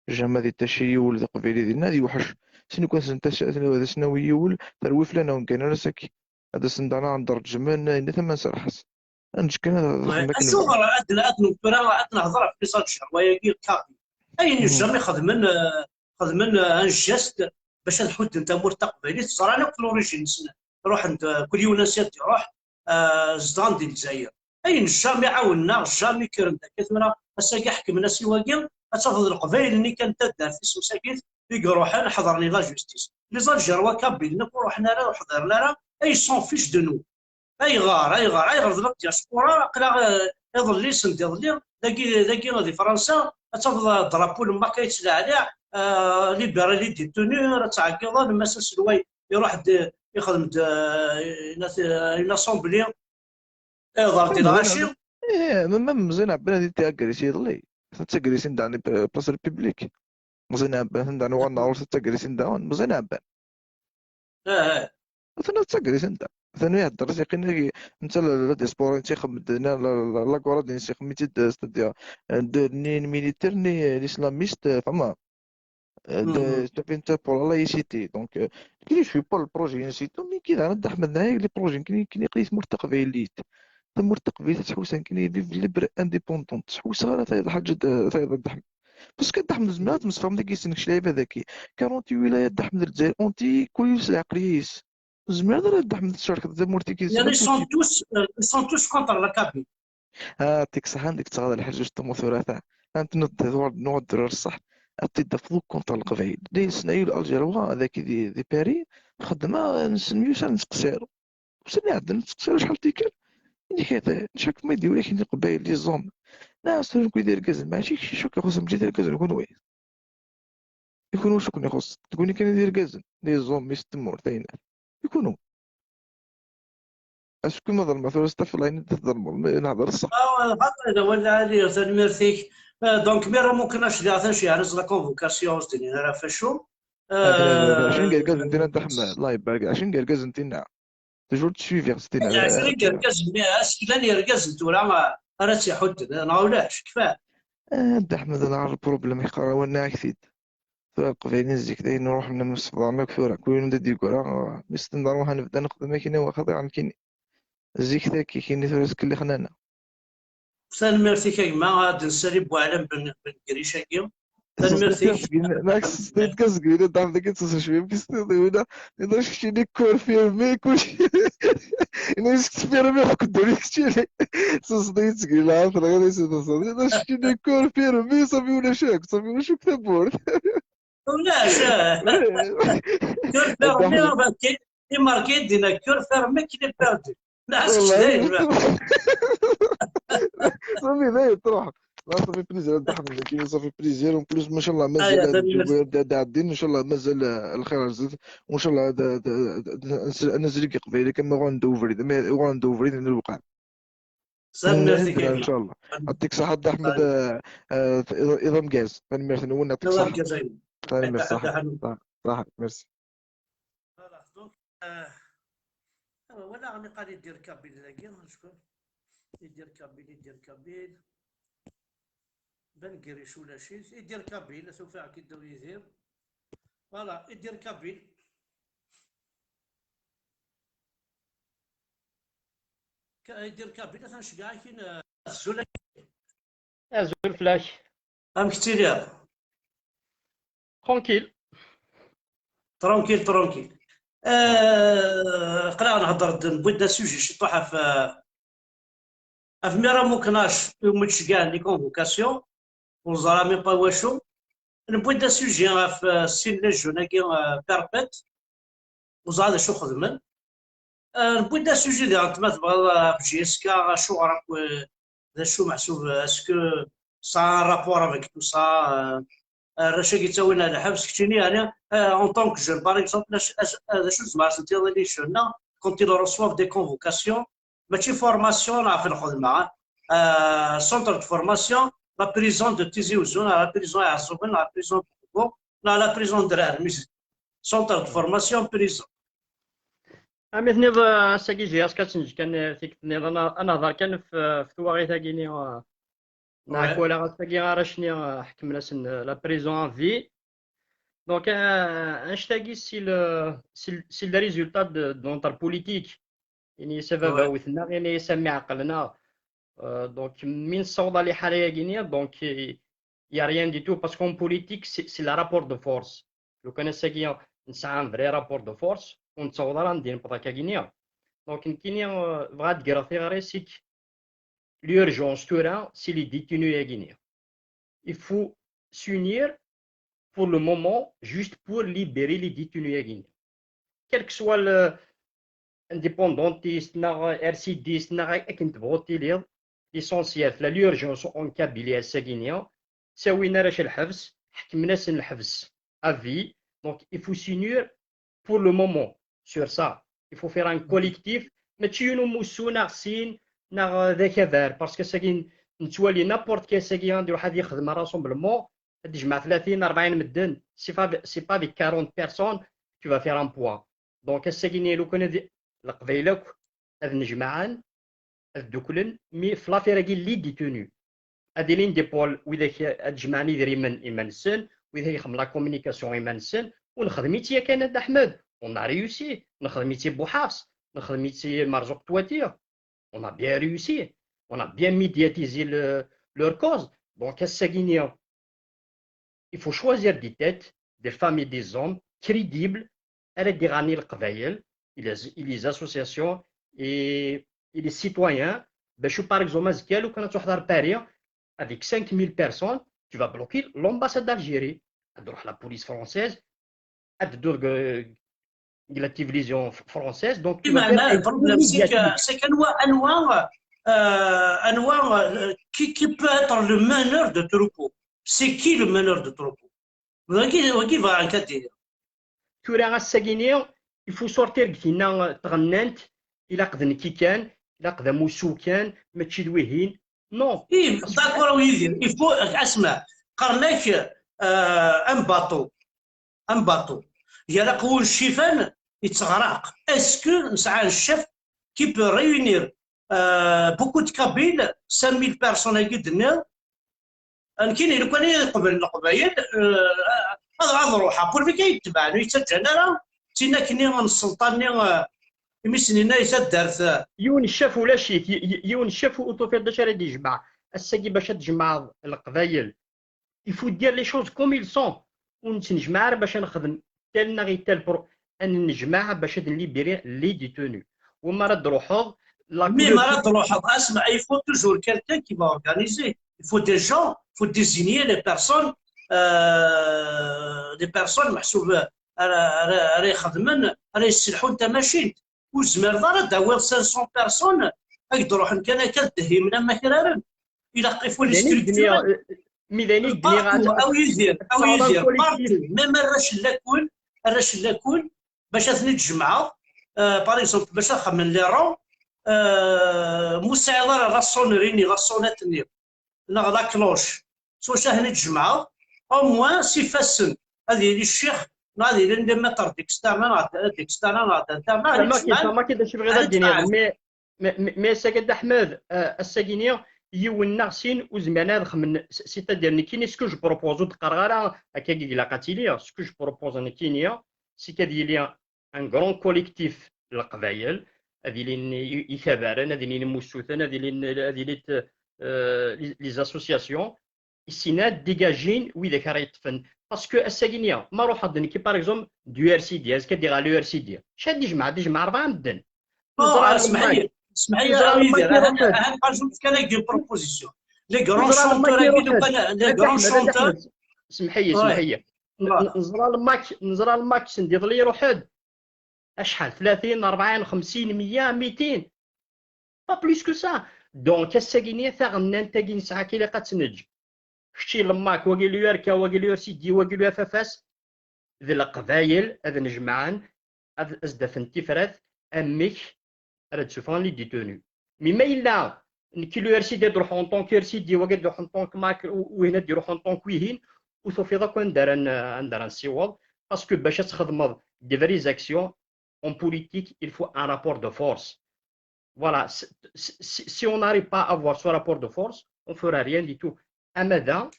جامع دي التشري ولد قبيلي ديالنا دي وحش سنو كان سنتاش هذا سنو يول تروي فلان وكان انا ساكي هذا سندانا عند درج جمان إن ثم سرحس انج كان هذا خمك شو نبغى ادنا فرا نهضر في صاد الشهر وهي كافي اي نجم خدمن ان جيست باش نحط انت مرتقبه صار انا في الاوريجين روح انت كل يونسيات يروح زدان ديال الجزائر اي نجم يعاوننا جامي كرنت كثمنا هسا حكمنا سواقي تفضل القبائل اللي كانت تدار في سوساكيت يروح انا حضرني لا جوستيس لي زالجير وكابيل نروح حنا راه حضرنا راه اي سون فيش دو نو اي غار ضرب دياسبورا قلا يظل سند يظل داكي غادي فرنسا تفضل درابو لما كيتسلى عليه ليبرالي دي توني راه تعقيض لما سلوي يروح يخدم لاسومبلي يظهر تي الغاشي ايه مزيان عبنا دي تاكريسي يضلي تاكريسي داني بلاصه البيبليك مزيان عبان داني وانا عرفت تاكريسي داون مزيان عبان اه مثلا تاكريسي دا ثاني يهضر سيقين انت لا ديسبور انت خمد لا كورا دي سي خميتي ستادير ني ميليتير ني الاسلاميست فما انت بور لا ايسيتي دونك كي شوي با البروجي انسيتو مي كي انا احمد نهاية لي بروجي كي قيس مرتقبيليت مرتقبيليت تحوس كي فيف ليبر انديبوندون تحوس غير تايض حاجه تايض الدحم بس كدحم زمات مسفهم داك يسنك شلايبه ذاكي 40 ولايات دحم الجزائر اونتي كويس العقليس زعما هذا أحمد الشارك هذا مورتي يعني كيزعما ils sont tous contre la Kabylie. ديك الصح عندك تغاضى الحاجة تمو ثلاثة أنت نوض الدرار الصح أتي دفضو كونتر القبائل دي سنايو الألجيروا هذاك دي باري خدمة نسميو سان نتقصيرو وسني عندنا نتقصيرو شحال تيكر يعني حيت شاك ما يدير ولكن القبائل لي زوم ناس نكون يدير كازن ماشي شو كيخصهم يدير كازن يكون وين يكونوا شكون يخص تكوني كان يدير كازن لي زوم ميستمور تاينر يكونوا اسكو ما ظلمت ولا استفلا يعني تظلم نهضر الصح هذا ولا هذه تنميرتيك دونك مي راه ممكناش كاع شي عرس لا كونفوكاسيون ديالنا راه فاشو عشان قال كازن تينا تحمل الله يبارك عشان قال كازن تينا تجور تسويفي ستينا عفري كركز اسكلان يركز تورا راه تيحد ناولاش كفاه انت احمد انا عارف البروبليم يقرا وانا اكيد قبيلين زيك داين نروح من المصفى ما كثورة كل ندير كورة مستنظر وهنبدا نخدم كاين واخد عن كاين زيك ذاك كاين ثلاث كل خنانة تنميرتيك كيما غادي نسالي بوعلم بن كريشاكي تنميرتيك ناكس ستيت كاسكي إذا تعرف ذاك تصل شوية بيستيضي ولا إذا شفتي كور فيرمي كلشي إذا شفت فيرمي كنت دوريك شتي تصدي تسقي لا عارف غير يصير إذا شفتي كور فيرمي صافي ولا شاك صافي ولا شوك تبور ولاش كور فيرمي ماركي دينا كور فيرمي كي باردي نعس شدايد صافي ذا تروح صافي بليزير ضحك كاين صافي بليزير وان بليس ما شاء الله مازال هاد الدين ان شاء الله مازال الخير عزيز وان شاء الله نزل لك قبيله كما غندوفري غندوفري الوقع ان شاء الله يعطيك الصحه احمد اذا مكاز فنميرث نقول يعطيك الصحه فنميرث صح ميرسي ولا غني قال يدير كابيل لاكي شكون يدير كابيل بن قريش ولا شي يدير كابيل سوف كي يدير يدير فوالا يدير كابيل يدير كابيل تنشجع كاين الزول زول فلاش ام كتير ترونكيل ترونكيل قرا نهضر نبدا سوجي شي طاحه في ميرا ممكناش يوم تشجع لي كونفوكاسيون وزرا مي با واشو نبدا سوجي في السن الجوناكي بيربيت وزاد شو خدمن نبدا سوجي ديال انت ما تبغى بجي اسكا شو راك شو محسوب اسكو سا رابور افيك تو سا راه كيتساوينا على حبس كتيني انا اون طونك جون باغ اكزومبل هذا شو زعما سنتي لي شونا كونتي لو ريسوف دي كونفوكاسيون ماشي فورماسيون راه في الخدمه سونتر دو فورماسيون لا بريزون دو تيزي وزون لا بريزون عزوبن لا بريزون بوكو لا بريزون درار مش سونتر دو فورماسيون بريزون مثني ساكي جياس كاتنج كان تيكتني انا هضر كان في تواغي تاكيني معك ولا غاتاكي غارشني حكمنا سن لا بريزون في دونك انشتاكي سي لي ريزولتا دو نوتر بوليتيك يعني سبب وثنا يعني سمي عقلنا دونك من صوض لي حاليا كينيا دونك يا ريان دي تو باسكو اون بوليتيك سي لا رابور دو فورس لو كان ساكي نسعى ان فري رابور دو فورس ونتصور راه ندير بطاكا كينيا دونك كينيا بغات تقرا في غير سيك l'urgence تورا سي لي ديتينو يا كينيا il faut s'unir pour le moment juste pour libérer les détenus à Guinée quel que soit l'indépendantiste RCDiste كنت تبغوتي ليه ليسونسيال في l'urgence en Kabylie à Guinée ساوينا راه الحبس حكمنا سن الحبس à vie donc il faut s'unir pour le moment sur ça il faut faire un collectif ماشي نموسونا غسين نا ذاك دار باسكو ساكين نتوالي نابورت كي ساكي غندير واحد يخدم راسومبلمون تجمع 30 40 مدن سي با دي 40 بيرسون tu vas faire un poids دونك ساكين لو كان القبيله هاد نجمعان الدوكلن مي في لافير كي لي ديتوني هادي لين ديبول وإذا تجمعني دير إيمان السن وإذا يخدم لا كومونيكاسيون إيمان السن ونخدميتي كان أحمد on a réussi نخدميتي بوحافظ نخدميتي مرزوق تواتير on a bien réussi on a bien médiatisé leur cause donc à Guinée il faut choisir des têtes des femmes et des hommes crédibles على دي غاني القبائل les associations et les citoyens. Par exemple, quand tu as Paris avec 5000 personnes, tu vas bloquer l'ambassade d'Algérie. La police française, la télévision française. Donc, tu vas faire Le problème, c'est qui peut être le meneur de troupeau? C'est qui le meneur de troupeau? Qui va enquêter? Il faut sortir de تغننت إلا قد كيكان إلا قد موسوكان ما تشدويهين نو إيه داكور ويدير يفو اسمع قرناك ان باطو يا قول الشيفان يتغرق اسكو نسعى الشيف كي بو ريونير بوكو دو كابيل 5000 بيرسون قدنا كاين لو كان يقبل القبايل هذا روحها بور فيك يتبع يتسجل راه تينا كني من السلطان يمسنينا يسدرت يون الشاف ولا شيء يون الشاف وتوفيق باش راه يجمع الساقي باش تجمع القبايل يفو دير لي شوز كوم يل سون ونتنجمع باش نخدم تالنا غير تال ان نجمع باش نليبيري لي ديتوني وما راه تروحوا مي ما راه تروحوا اسمع يفو توجور كالكان كي با اورغانيزي يفو دي جون يفو ديزينيي لي بيرسون دي بيرسون محسوب راه يخدمن راه يسلحوا انت ماشي وزمر راه داوي 500 بيرسون يقدروا حنا كان كدهي من ما كرارن الى يفو لي ستركتور ميداني او يدير بارتو ميم الراش لاكول باش اثني تجمعوا باغ اكزومبل باش نخمن لي رون مساعده راسونريني راسوناتني لا كلوش سو شاهني تجمعوا او موان سي فاسن هذه الشيخ هذه اللي متر ديكستانا ما كيداش بغي غادي مي ساكد احمد الساكينيه يونا سين وزمانا خمن سيتادير كاين سكو جو بروبوزو دقرغاره هكا كي لاقاتي ليا سكو جو بروبوز انا كينيا سي كادي ليا ان غران كوليكتيف القبايل هذه اللي يكبرن هذه اللي موسوثن هذه اللي لي زاسوسياسيون السينات ديجاجين وذاك راه يطفن باسكو الساكينيه ما روح حضن كي باغ اكزومبل دو ار سي دي از كدير على الار سي دي شاد يجمع 4 مدن اسمح لي انا قلت كان يدير بروبوزيسيون لي غران شونتور لي غران شونتور اسمح لي نزرى الماكس ندير لي روحد اشحال 30 40 50 100 200 با بلوس كو سا دونك الساكينيه ثغنان تاكين ساعه كي لقات تنج شتي لماك واقي لو يركا واقي لو سيدي واقي لو فافاس ذي القبايل هذا نجمعان هذا ازدفن تفرث امك راه تشوفون لي ديتوني مي ما الا كي لو ارسي دي روح اون طونك ارسي دي واقي روح اون طونك ماك وهنا دي روح اون طونك ويهين وصوفي ذاك ندار نسيوض باسكو باش تخدم دي فري زاكسيون اون بوليتيك il faut un rapport de force voilà si on n'arrive pas à avoir ce rapport de force on fera rien du tout أمدا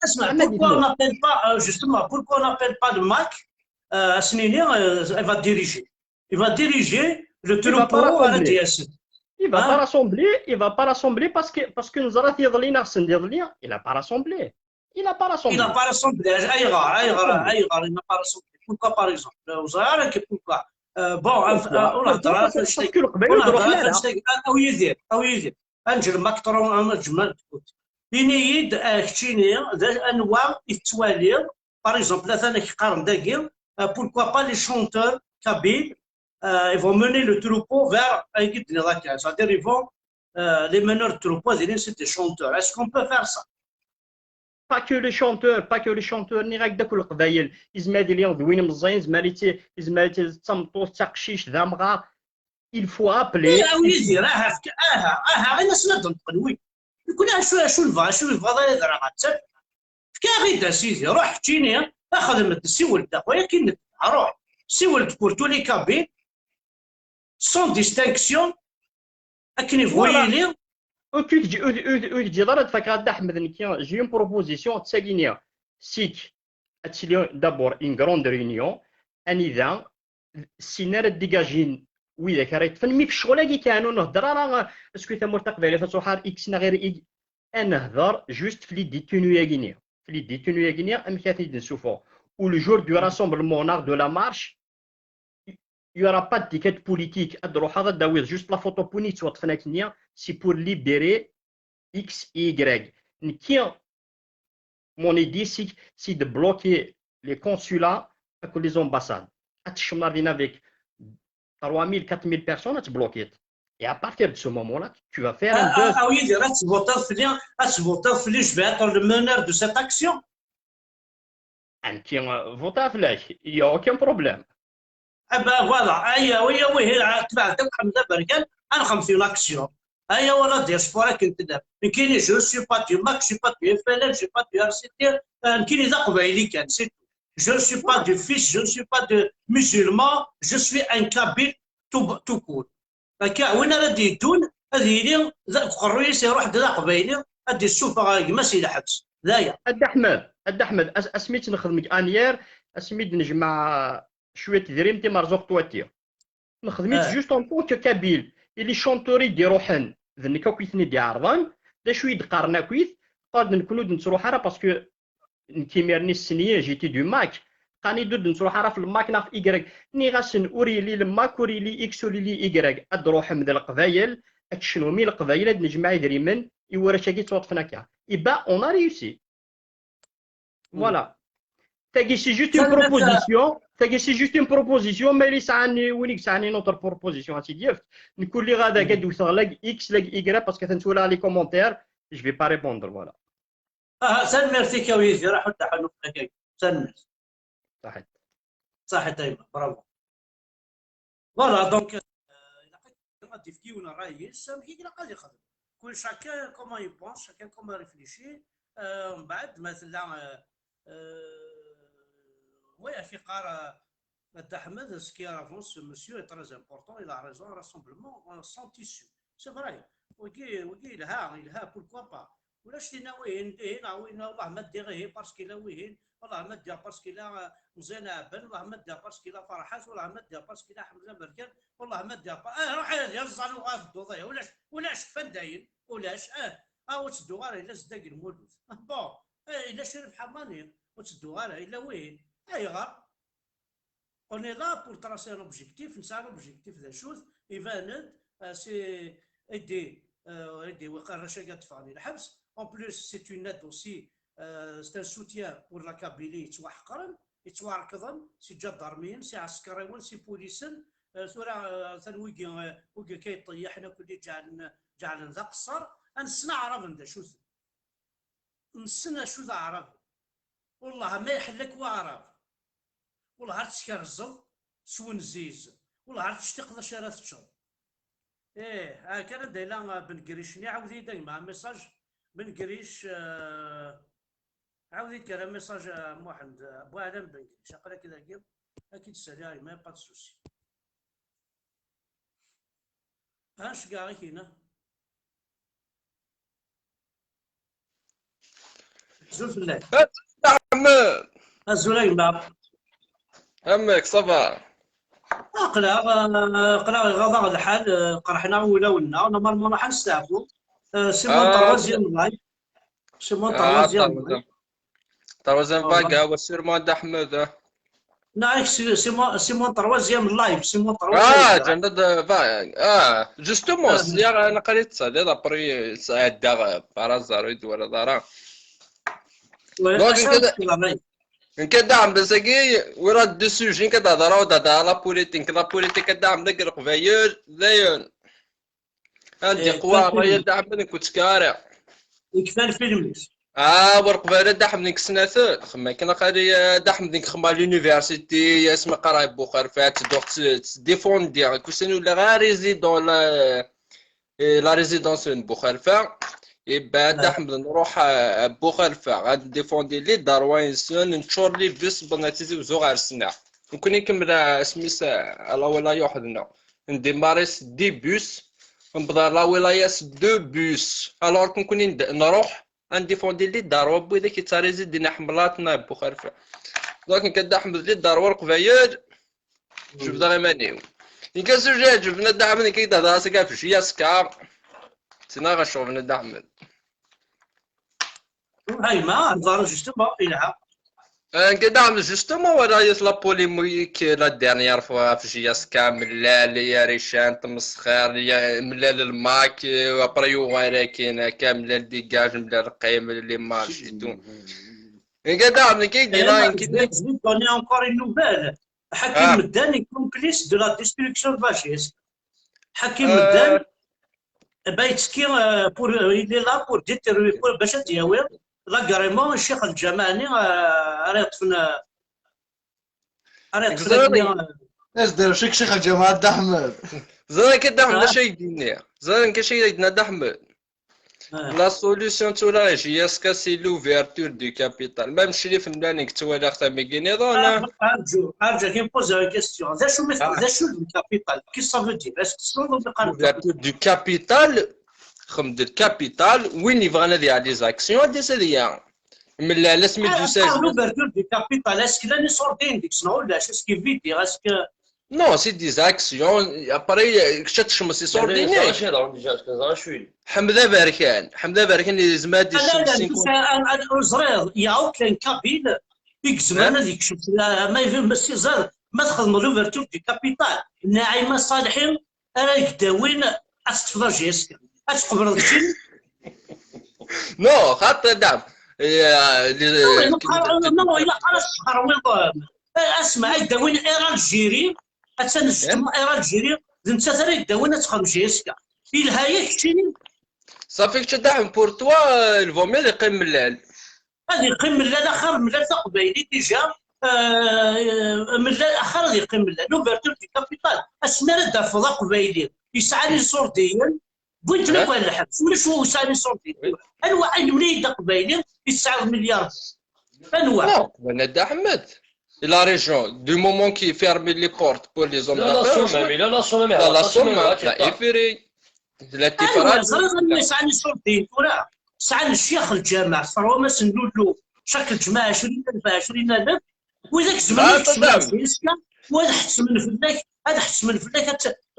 اسمع pourquoi on n'appelle pas justement pourquoi on n'appelle pas le MAC Asnini il va diriger le troupeau à la DS il va pas rassembler parce que nous avons il n'a pas rassemblé il n'a pas rassemblé il n'a pas rassemblé pourquoi par exemple pourquoi bon on a او يدير انجل ماكترون انجل ينيد كتشيني انواع التوالير باغ اكزومبل مثلا كيقارن داكير pourquoi pas les chanteurs kabyles ils vont mener le troupeau vers c'est-à-dire ils vont les meneurs de troupeau c'est des chanteurs est-ce qu'on peut faire ça pas que les chanteurs ni غاك داك القبايل يزمادي ليهم دوين مزين يزمادي تصمتو تقشيش ذا مغا il faut appeler ويدير غير الناس نقدر نقول يقول شو الفضاء يدرى غاتسب كاغيدا سيدي روح تجيني اخذ السيول دا خويا كي روح سيول بور تو لي كابين سون ديستانكسيون اكني فويلي تجي ضرب فكرة احمد جي اون بروبوزيسيون تساقينيا سيك اتسيليون دابور اون غروند ريونيون انذا سينار ديجاجين وإذا راه يتفن مي في الشغل كي كانوا نهضر راه اسكو ثم مستقبل فتوحار اكسنا غير نهضر جوست في لي ديتونيو غينيا في لي ديتونيو غينيا ام كاتي نشوفو و لو جور دو راسومبلمون نار دو لا مارش il n'y aura pas de ticket politique. Juste la photo bonite, c'est pour libérer X et Y. Mon idée, c'est de bloquer les consulats et les ambassades. Avec 3000, 4000 personnes, tu bloquer. Et à partir de ce moment-là, tu vas faire un buzz. Ah oui, tu votes je vais être le meneur de cette action. Il n'y a aucun problème. Eh ben voilà, oui, تبعتك حمزة بركان غنخدم في لاكسيون. ولا ديسبورا كنت دابا كاين جو سوي با دو ماك سي با دو FLN سي با دو RCT كاين إذا قبايلي كان سي جو سوي با دو فيس جو سوي با دو مسلمان جو سوي ان كابيل تو كول هكا وين غادي يدون هذه لي قرويس يروح دا قبايلي هادي السوفه غايما سي الحبس ذايا. أحمد اسميت نخدمك انير اسميت نجمع شويه دريمتي مرزوق تواتي نخدميت جوست اون طونك كابيل اللي شونتوري دي روحن ذنكا كويثني دي عرضان دا شويه دقارنا كويث قاد نكونو نتروح راه باسكو نتيميرني السنيه جيتي دو ماك قاني دود نتروح راه في الماكنه في إيكغيك ني غاسن اوري لي الماك اوري لي اكس اوري لي إيكغيك اد روح من القبايل شنو مي القبايل هاد نجمع دريمن يورا شاكي توطفنا كا يبا اون ا ريوسي فوالا تاكي سي جوست اون بروبوزيسيون ما اللي سعني وينيك سعني نوتر بروبوزيسيون هاتي ديفت نكون لي غادا كدوث لاك اكس لاك إيكغيك باسكو تنسول لي كومونتير جو في با ريبوندر فوالا سلمي فيك يا ويزي راه حتى حنوف لك سلمي صحيح دايما برافو فوالا دونك غادي يفكيونا الرئيس كي غادي يخدم كل شاكان كومون يبونس شاكان كومون ريفليشي من بعد مثلا وي في قاره الد احمد سكي افونس مسيو اي تري امبورطون il a raison rassemblement sans tissu c'est vrai وكي لها بوركوا با ولاش لينا وين والله ما دير غير باسكو لا وين والله ما دير باسكو لا مزيان عبن والله ما دير باسكو لا فرحات والله ما دير باسكو لا حمزه بركان والله ما دير روح ديال الزانو غادو ضيع ولاش كفا داين ولاش وتسدو غير الا زداك المولود بون الا شرب حمانين وتسدو غير الا وين غير on est là pour tracer un objectif نسعى l'objectif ذا شوز يفاند سي aider وقال رشاقة تفعل الحبس en plus c'est une aide aussi c'est un soutien pour la Kabylie يتوحقرن يتواركضن سي جدارمين سي عسكريون سي بوليسن ثورة ويقي كيطيحنا كل جعلنا ذا قصر نسنا عرف ذا شوز نسنا شو ذا عرف والله ما يحلك وعرف والله عرفت تكرزل سون زيز والله عرفت تشتق ذا شارات تشرب كان دايلا بن قريشني عاودي داي مع ميساج بن قريش عاودي كان ميساج واحد بو عالم بن قريش اقرا كذا كيب اكيد سالي ما با سوسي اش كاع هنا زوج الله احمد الزولين باب همك صباح قرا غضا الحال قرحنا ولاولنا نورمالمون راح نستعفوا سيمون طروازيام لايف سيمون طروازيام طروازيام فاكا والسيرمون احمد نعم سيمون طروازيام لايف سيمون طروازيام جند جوستومون سيار انا قريت صدي دابري ساعه بارازارويد ولا دارا كدعم بساكي وراد دو سوجين كتهضروا دابا لا بوليتيك كدعم داك القبايل زين عندي قوار يا دعم بنك كنت كارع يكفى الفيلم ورقبال دعم بنك سنات خما كنا قاري دعم بنك خما لونيفرسيتي اسمها قراي بوخرفات دوك ديفوندي كوسنو لا غير ريزيدون لا ريزيدونس بوخرفه يبقى دحمد نروح بوخلفة غادي ديفوندي لي داروينسون نشور لي فيس بناتيزي وزوغ على السنة ممكن يكمل سميس على ولاية وحدنا نديماريس دي بوس ونبدا لا ولاية دو بوس الوغ كنكون نروح نديفوندي لي داروا بويدا كيتاريزي دينا حملاتنا بوخلفة دونك كدحمد لي داروا القبايل شوف دا غيمانيو يكاسو جا جبنا دحمد كيتهضر سكا في شوية سكا سينا غشوفنا دحمد هاي ما نظهر جوستومون يلعب كدا عم جوستومون ورايت لا بوليميك لا ديرنيير فوا في جياس كامل يا ريشان تمسخير يا ملال الماك وابريو غير كامل ديجاج ملال القيم اللي مارشي تو كدا عم كيدير كيدير Je vais donner encore une nouvelle. Hakim Meddan est complice de la destruction de la GSK. Hakim Meddan, il est là pour déterminer, pour باش تياوي لاكاريمون الشيخ الجماني اش دار شيخ الجماعة دا احمد زين كدا حنا شي دينا زين كشي دينا دا احمد لا سوليسيون تولا جي اس كا سي لوفيرتور دو كابيتال ميم شريف ملانك تولا اختار ميكيني ظن ارجو كي نبوز اون كيستيون ذا شو الكابيتال كي سافو دير اسكو لوفيرتور دو كابيتال خم دو كابيتال وين يبغى دي لي زاكسيون دي سيديا من لا سميت دو ساج لوفيرتور دو كابيتال اسكو لاني صورتين ديك شنو ولا اسكو فيدي اسكو Non, c'est des actions. Après, je me suis sorti. حمدة بركان يزماد دي زرير ياو كان كابيل ديك زمان هذيك شفت ما يفهم بس زاد ما تخدم لوفرتور دي كابيتال ناعمة صالحين راك داوين استفضل جيسك اتقبل داكشي نو خاطر دعم نو الا خلاص شهر اسمع داوين ايران جيري اتنجم ايران جيري انت ترى داوين تخدم جيسك إلا هي كتشيني صافي كتدعم بور توا الفومي اللي يقيم ملال هذه يقيم ملال اخر ملال تقبايلي ديجا ملال اخر اللي يقيم ملال لوفرتور دي كابيتال اسماء دافضه قبايلي يسعى لي صورتيا بغيت نبغي الحبس ولا شو يسعى لي صورتيا انواع المليون قبايلي يسعى مليار انواع انا دا احمد لا ريجون دو مومون كي فيرمي لي بورت بور لي زون لا صوم لا افيري ايوا يسعى لي صورتين وراه سعى الشيخ الجامع صاروا ما سندولو شكل جماعه 20,000 وإذاك زمان وهذا حس من فلاك هذا حس من فلاك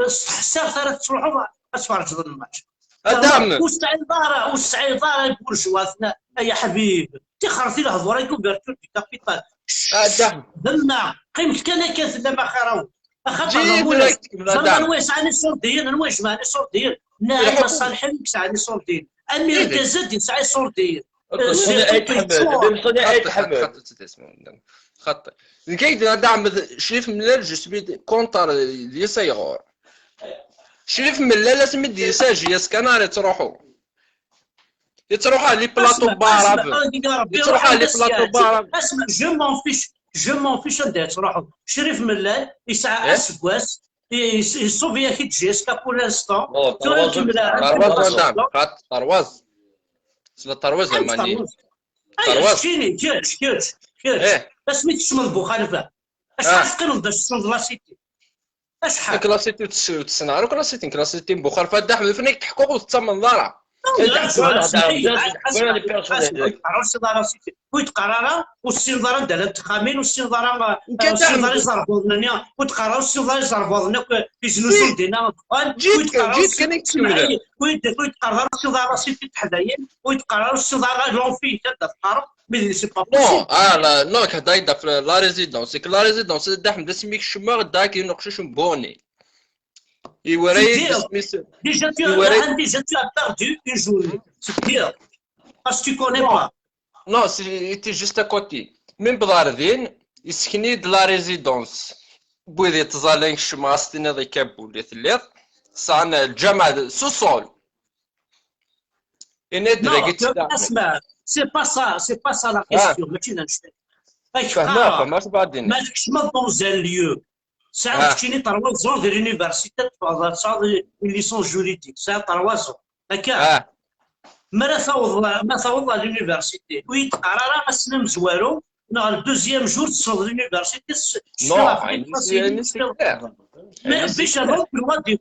حساب ثلاث تروحوا اتفرج ضد الماتش والسعيداره البورجوازنا يا حبيب تخرتي له هضره يكون فيرتور دي كابيتال دمنا قيمت كان كانت لما خراو اخاطر نواش عن الصوردين نواش مع الصوردين ناعم صالحين يسعى الصوردين امير كازاد يسعى الصوردين خطي كيدير دعم شريف ملال جو سبي كونتر لي سيغور شريف ملال لازم يدي ساجي كناري تروحوا لي بلاطو باراب يتروحوا لي بلاطو باراب اسمع جو مون فيش ندير تروحوا شريف ملال يسعى اسكواس يصوفيا كي جيسكا بور لانستون طرواز سلا طرواز ماني طرواز شيني كيرش اسمي تشمل بوخالفه اش عارفين دا الصوند لا سيتي اش حق كلاسيتي تسنعرو كلاسيتي بوخالفه دا حمد فينك تحقق وتثمن ضرع كنت قرارة والسينظارة دار التخامين والسينظارة يزربونا وتقراروا السينظارة يزربونا يزنوزون دينا جيت كان يكتمل كنت قراروا السينظارة سيتي تحدايا وتقراروا السينظارة لونفي تبدا في الطرف مي سي با بوسيبل نو كدا يدا في لا ريزيدونس لا ريزيدونس دا حمد سميك شماغ دا كينقشوش بوني Déjà, tu as perdu une journée. C'est pire. Parce que tu ne connais pas. Non, c'était juste à côté. Même Blardin, il s'est de la résidence. بوذي تظالين شماستين ذي كابولي ثلاث صعنا الجامعة سوسول. Non, اسمع, c'est pas ça la question. Mais tu n'as فهمها ما تكش ما dans un lieu. ساعات كاينين 3 زون ديال لونيفرسيتي صاد ليسون جوريديك ساعات 3 زون هكا ما ثوض لونيفرسيتي ويتقرا راه اسنا مزوارو نا الدوزيام جور تصوض لونيفرسيتي ما باش هذا الوا دي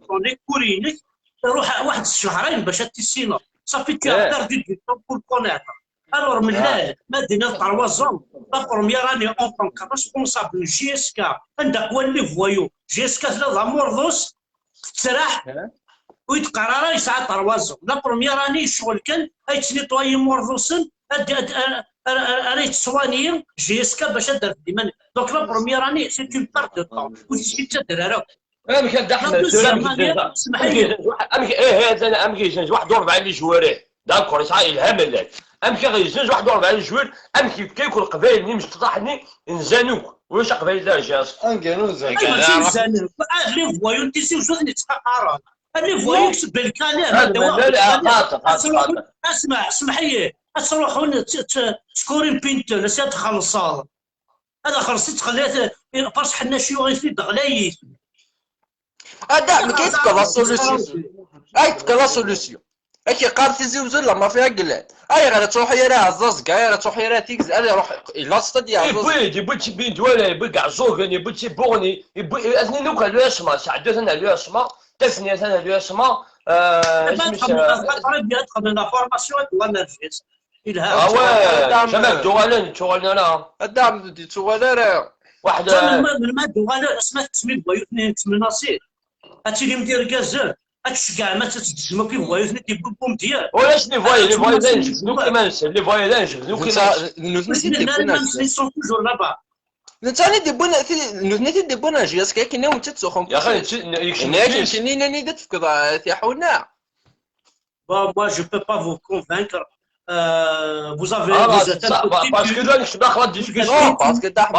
طونيك كورينيك روح واحد الشهرين باش تيسينا صافي تيقدر دير بور كونيتر Alors, maintenant, 3 ans, la première année, en tant que responsable de GSK, عندك ولي فوايو GSK لا مورضوس تسرح ويتقرر يسعى 3 ans. La première année, الشغل كان يتنيطواي مورضوسن راه يتسواني جيسكا باش دار ديما. دونك لا بروميير اني سي اون بارت دو طون وتمشي تدير راه. امك هاد لا احمد دوزيام اني اسمح لي. امك ايه هذا امك يزنج 41 جوارح داكور يسعى الهام لك امك غيزنج 41 جوار امك كيكون القبائل اللي مش تطاحني نزانوك واش قبائل دار جاس انقلو زين ماشي نزانو لي فوايو تيسي وجوز نتقارن لي فوايو يكتب بالكلام هذا هذا خاطر اسمح لي تروحون تشكورين بينتو لا تخلصوا هذا خلصت تخليت باش حنا شيوعي في دغلايت هذا ما كاينش لا سوليسيون لا سوليسيون اكي قارتي زوج لا ما فيها قلال غير تروح يا راه زازك غير تروح يا راه تيكز انا روح لا ستاديا يبغي بغيتي بين دوله يبغي كاع زوغني بغيتي بوني يبغي اثني نوكا لو اسما ساعدت انا لو اسما تسني انا لو اسما تقبل لا فورماسيون ولا نجلس الهام جماعه دوالين انا الدعم دي دوالين واحد من ما دوالين اسمها تسمي بغيو اثنين تسمي ناصير هاتي لي مدير كازان هتشكاع ما تتجمعوا كي بغيو اثنين تيبقوا بوم ديال ولاش لي فوايلانج نو كيما نسى لي فوايلانج نو كيما سون توجور لابا نتاني دي بونا جياس كاين وانت تسخن يا اخي يكشني ناني دتفكر يا حونا moi je peux pas vous convaincre vous avez parce que là je داخل الديسكسيون باسكو داخل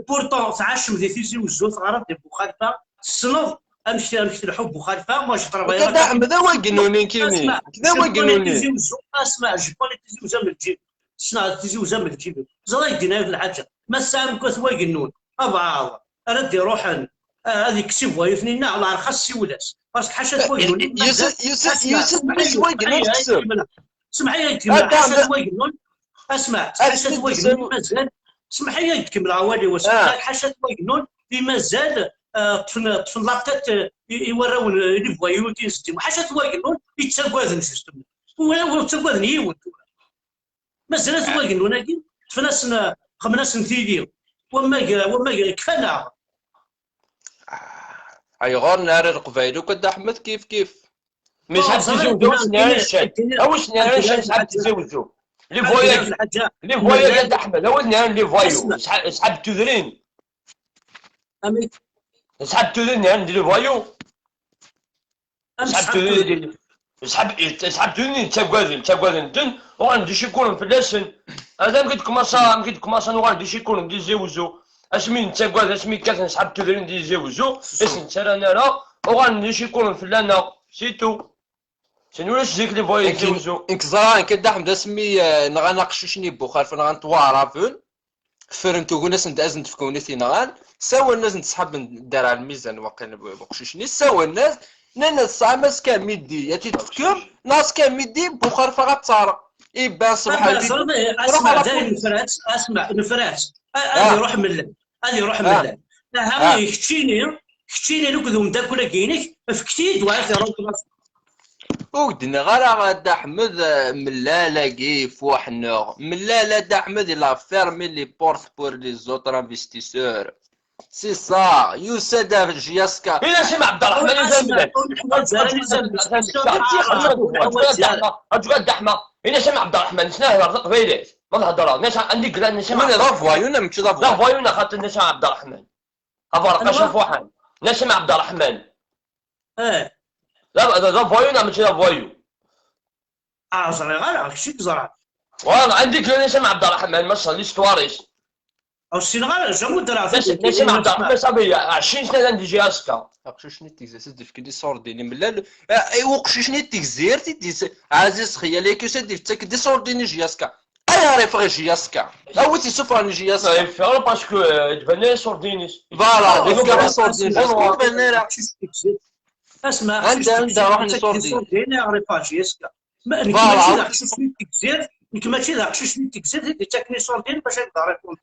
pourtant ساعات شم ديسيزي وزوز غرض دي بوخالفه الصنف امشي تلحو بوخالفه moi je travaille كذا هذا هو جنونين كيني كذا هو جنونين اسمع جو بوليتيزي وزام الجيب شنو تيزي وزام الجيب زرا يدينا في الحاجه ما الساعه كوث هو جنون ابا ردي روحا هذيك سيفوا يفنينا على رخص ولاش باسكو حاشا هو جنون يوسف مش هو جنون اسمع لي حاشا هو جنون اسمع حاشا هو جنون مازال اسمح لي نكمل عوالي واش حاشا هو جنون اللي مازال طفن لاطات يوراو لي فوايو تيستيم حاشا هو جنون يتساقوذن جوستومون ولا تساقوذن يود مازال هو جنون هاكي طفناس خمناس نتيديو وما كفانا غير نار القبايل وكدا احمد كيف مش حتزوجوا نار الشاي واش نار الشاي شحال تزوجوا لي فوايو يا احمد هو نار لي فوايو شحال تدرين شحال تدرين عند لي فوايو شحال تدرين تاكوازن دن وغندي شي كون في اللسن هذا مكيتكماصا وغندي شي كون دي زوجو اسمي نتاكواز اسمي كاس شحال تدرين دي زوجو اش نتسرى انا وغندي شي كون في لنا سيتو شنو واش ديك لي فوايو زوجو انكزران كدا احمد اسمي نغناقشو شني بوخالف نغنطوارا فون فرنتو كناس ندازن تفكونيتي نغان ساوى الناس نتسحب ندار على الميزان واقيلا بوخشوشني ساوى الناس نانا الصعماس كان ميدي ياتي تفكر ناس كان ميدي بوخالفه غتصارى يبان صباح اسمع داير نفرات هذه روح ملل ها كتشيني نكذو مداكله كاينك فكتيد وعاثي روك ودنا غير احمد ملالا كي فوحنا ملالا دا احمد لا فيرمي لي بورت بور لي زوتر انفستيسور سي سا يوسدا جياسكا الى سمع عبد الرحمن الزامل الدحمه الى سمع عبد الرحمن شنو رزق فيليش ما نهضر ناس عندي كلام نسمع لا فوايونا ماشي لا فوايونا خاطر نسمع عبد الرحمن افرق شوف واحد نسمع عبد الرحمن لا فوايونا ماشي لا فوايو زرع غير شي زرع والله عندك نسمع عبد الرحمن ما صار ليستواريش او السنغال جابوا درا نسمع عبد الرحمن صافي 20 سنه عندي جاسكا قشوشني تيكزير في كدي صور ديني ملال وقشوشني تيكزير تيدي عزيز خيالي كي سدي تك دي صور ديني جاسكا عارف غير جياسكا هو تيسوفر جياسكا يفعل باسكو تبنى صور دينيس فوالا ديك صور دينيس تبنى اسمع عند روحني صور ديني عارف جياسكا فوالا تيكزير ماشي ذاك شوشني تيكزير تاكني صور ديني باش نقدر يكون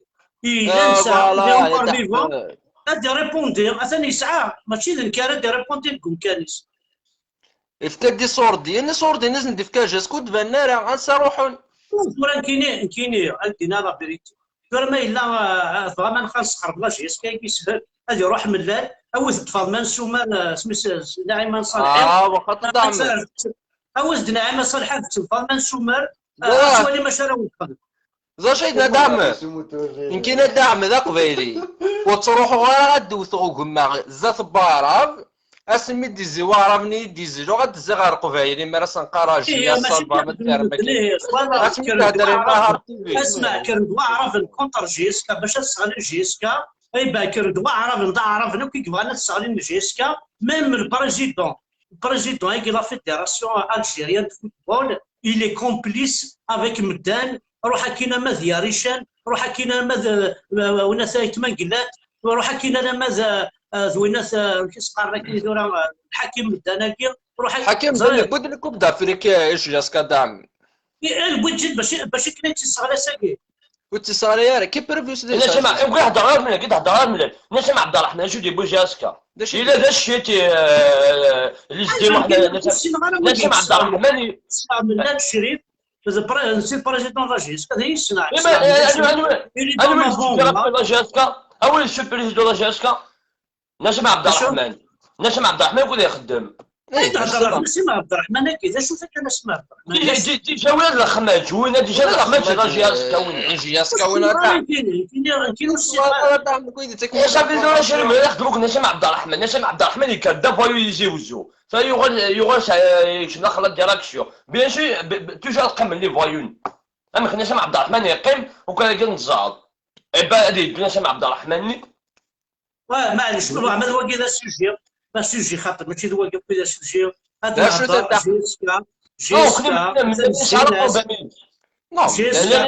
دي ريبوندي اثني يسعى ماشي ذنكار دي ريبوندي لكم كانيس افتك دي صور ديالي ندي في كاجاسكو تبان راه غنصروحون ورا كاينين عندنا لا بريتي ما الا فريمون خاص خربلاش يسكا كيسهل هذه روح ملال اوث فاطمه سومان سميت نعيمان صالح واخا تدعم اوث نعيمان صالح فاطمه سومر أسوالي ما شرا ويدخل. زوج عندنا دعم يمكن الدعم ذا قبيلي وتروحوا غير غدوثوا كما زات بعرب اسمي ديزي وعرفني ديزي لو غدزي غير قبيلي ما راس نقراجيه صلبه ما ترمكي اسمي تهدري نهار اسمع كردوا عرف الكونتر جيسكا باش تسغل جيسكا اي با كردوا عرف نضع عرفنا كي بغانا تسغل جيسكا ميم البريزيدون qui la fédération algérienne de football il est complice avec مدان روح حكينا ماذ ريشان روح حكينا ماذ وناس يتمنقلات روح حكينا ماذ ذويناس كيس قارك دورا الحكيم مداناكي روح حكيم بدلك بدا افريقيا ايش جاسكا دعم البوجد باش كنا تسغل ساكي واتصال يا كيف بريفيوس دي انا سمع يبغى يهضر من كي تهضر من انا سمع عبد الرحمن شو دي بوجاسكا الا ذا الشيتي اللي جدي واحد انا سمع عبد الرحمن من الشريف سي بريزيدون راجيس هذا يصنع انا راجاسكا اول السوبر بريزيدون راجاسكا نسمع عبد الرحمن نسمع عبد الرحمن يقول يخدم نسمع عبد الرحمن كذا شوف انا نسمع عبد الرحمن ديجا وين الخماج وين ديجا الخماج راجاسكا وين جياسكا وين كاين صافي دابا شنو ما يخدموك نسمع عبد الرحمن نسمع عبد الرحمن يكذب فايو يجيوزو فيغل شنو خلط ديراكسيون بيان سور توجور قم لي فايون اما نسمع عبد الرحمن يقيم وكان كنتزاد ايبا هادي نسمع عبد الرحمن معليش كل واحد هو كذا سوجي ما سوجي خاطر ماشي هو كذا سوجي هذا جيسكا لا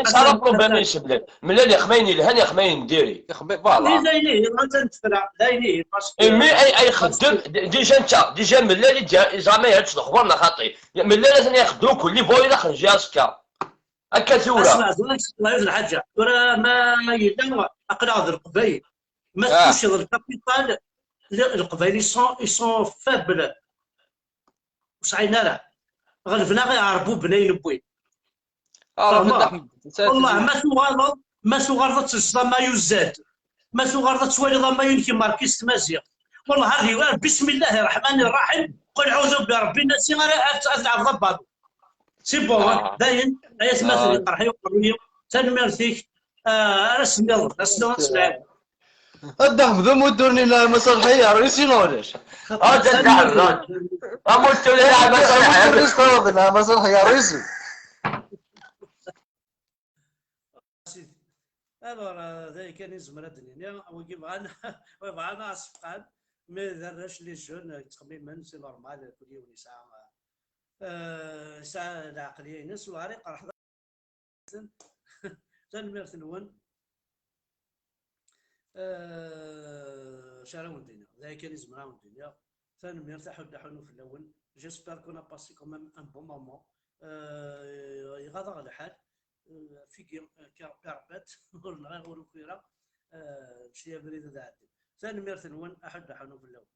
صار بروبليم شبلات ملي خميني لهاني خمين ديري فوالا دايني ما تنتفرع دايني مي اي خدم ديجا انت ديجا ملي زعما هادشي الاخبار خاطي ملي لازم ياخذوا كل فويلا خرجاسكا هكا ثوره اسمع الحاجه ما يلا اقنع القبائل ما تكونش الكابيتال القبائل يسون فابل وسعينا له غلبنا غيعربوا بنين بوين والله ما غلط تصدى ما يزاد ما غلط توالي ما يمكن ماركيست مازيغ والله هذه بسم الله الرحمن الرحيم قل اعوذ برب الناس غير بعض سي بون داين ايات مثل يقرح يقروني تنمرتيك رسمي الله نسمع الدعم ذو مدرني لا مسرحية رئيسي نورش هذا الدعم اموت لها مسرحية رئيسي الوغ ذلك كان يزمر الدنيا ويبغانا اسفقان مي ذرش لي جون تقريبا سي نورمال كل يوم ساعه العقليه ناس وغاري قرح تنمير نون شارع الدنيا ذلك كان يزمر الدنيا تنمير تحد حنو في الاول جيسبر كون باسي كومام ان بون مومون يغاضى الحال في كاربات ولا غير كويرة شي بريد ذاتي ثاني ميرث نون أحد حنو في الأول